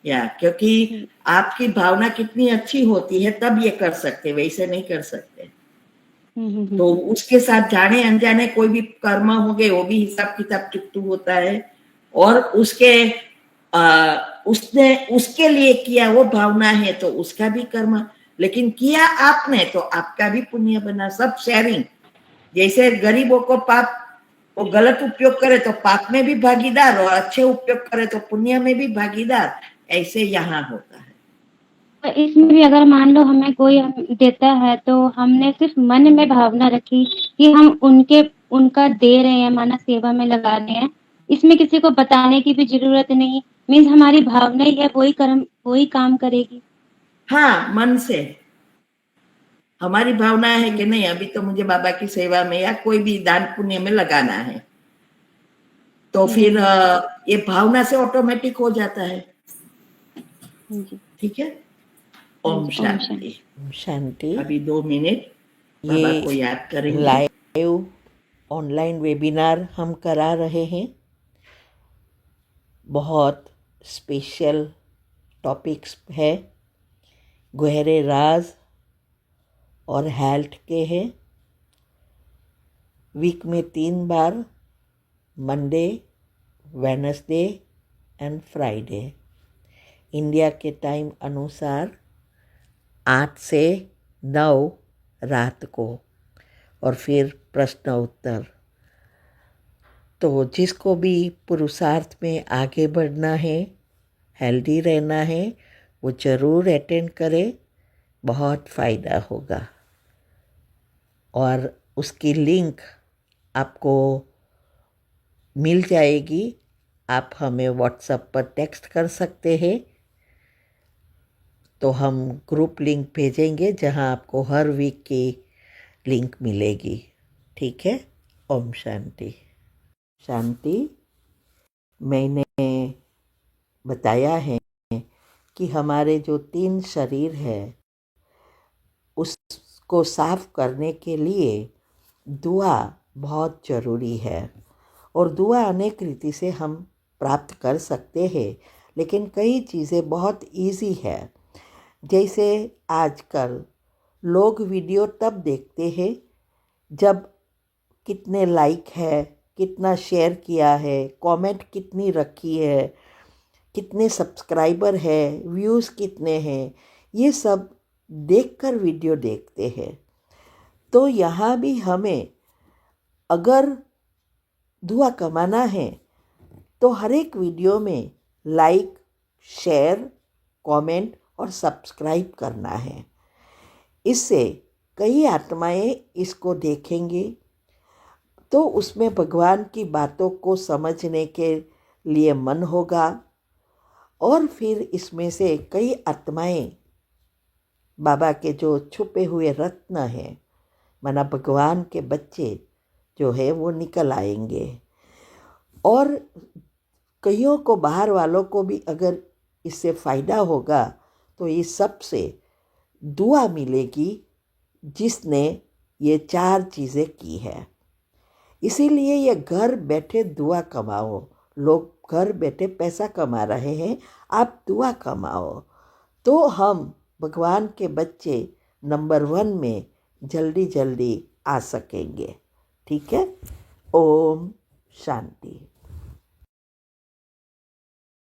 या क्योंकि आपकी भावना कितनी अच्छी होती है तब ये कर सकते, वैसे नहीं कर सकते। तो उसके साथ जाने अनजाने कोई भी कर्म हो गए वो भी हिसाब किताब चुकतू होता है, और उसने उसके लिए किया वो भावना है तो उसका भी कर्म, लेकिन किया आपने तो आपका भी पुण्य बना। सब शेयरिंग, जैसे गरीबों को पाप, वो गलत उपयोग करे तो पाप में भी भागीदार, और अच्छे उपयोग करे तो पुण्य में भी भागीदार, ऐसे यहाँ होता है। इसमें भी अगर मान लो हमें कोई देता है तो हमने सिर्फ मन में भावना रखी कि हम उनका दे रहे हैं, माना सेवा में लगा रहे हैं, इसमें किसी को बताने की भी जरूरत नहीं, मीन्स हमारी भावना ही है, वही काम करेगी। हाँ, मन से हमारी भावना है कि नहीं अभी तो मुझे बाबा की सेवा में या कोई भी दान पुण्य में लगाना है, तो फिर ये भावना से ऑटोमेटिक हो जाता है। ठीक है। ओम शांति। शांति। अभी 2 मिनट बाबा को याद करेंगे। लाइव ऑनलाइन वेबिनार हम करा रहे हैं, बहुत स्पेशल टॉपिक्स है, गहरे राज और हेल्थ के हैं। वीक में 3 बार, Monday, Wednesday and Friday, India के टाइम अनुसार 8 से 9 रात को, और फिर प्रश्न उत्तर। तो जिसको भी पुरुषार्थ में आगे बढ़ना है, हेल्दी रहना है, वो ज़रूर अटेंड करे, बहुत फ़ायदा होगा। और उसकी लिंक आपको मिल जाएगी। आप हमें व्हाट्सएप पर टेक्स्ट कर सकते हैं, तो हम ग्रुप लिंक भेजेंगे जहां आपको हर वीक की लिंक मिलेगी। ठीक है। ओम शांति। शांति। मैंने बताया है कि हमारे जो 3 शरीर है उसको साफ करने के लिए दुआ बहुत ज़रूरी है। और दुआ अनेक रीति से हम प्राप्त कर सकते हैं, लेकिन कई चीज़ें बहुत इजी है। जैसे आजकल लोग वीडियो तब देखते हैं जब कितने लाइक है, कितना शेयर किया है, कमेंट कितनी रखी है, कितने सब्सक्राइबर है, व्यूज़ कितने हैं, ये सब देखकर वीडियो देखते हैं। तो यहाँ भी हमें अगर दुआ कमाना है तो हर एक वीडियो में लाइक, शेयर, कमेंट और सब्सक्राइब करना है। इससे कई आत्माएं इसको देखेंगे तो उसमें भगवान की बातों को समझने के लिए मन होगा, और फिर इसमें से कई आत्माएं बाबा के जो छुपे हुए रत्न हैं, माना भगवान के बच्चे जो है वो निकल आएंगे। और कईयों को, बाहर वालों को भी अगर इससे फ़ायदा होगा तो ये सबसे दुआ मिलेगी जिसने ये 4 चीज़ें की है। इसीलिए ये घर बैठे दुआ कमाओ। लोग घर बैठे पैसा कमा रहे हैं, आप दुआ कमाओ तो हम भगवान के बच्चे नंबर 1 में जल्दी जल्दी आ सकेंगे। ठीक है। ओम शांति।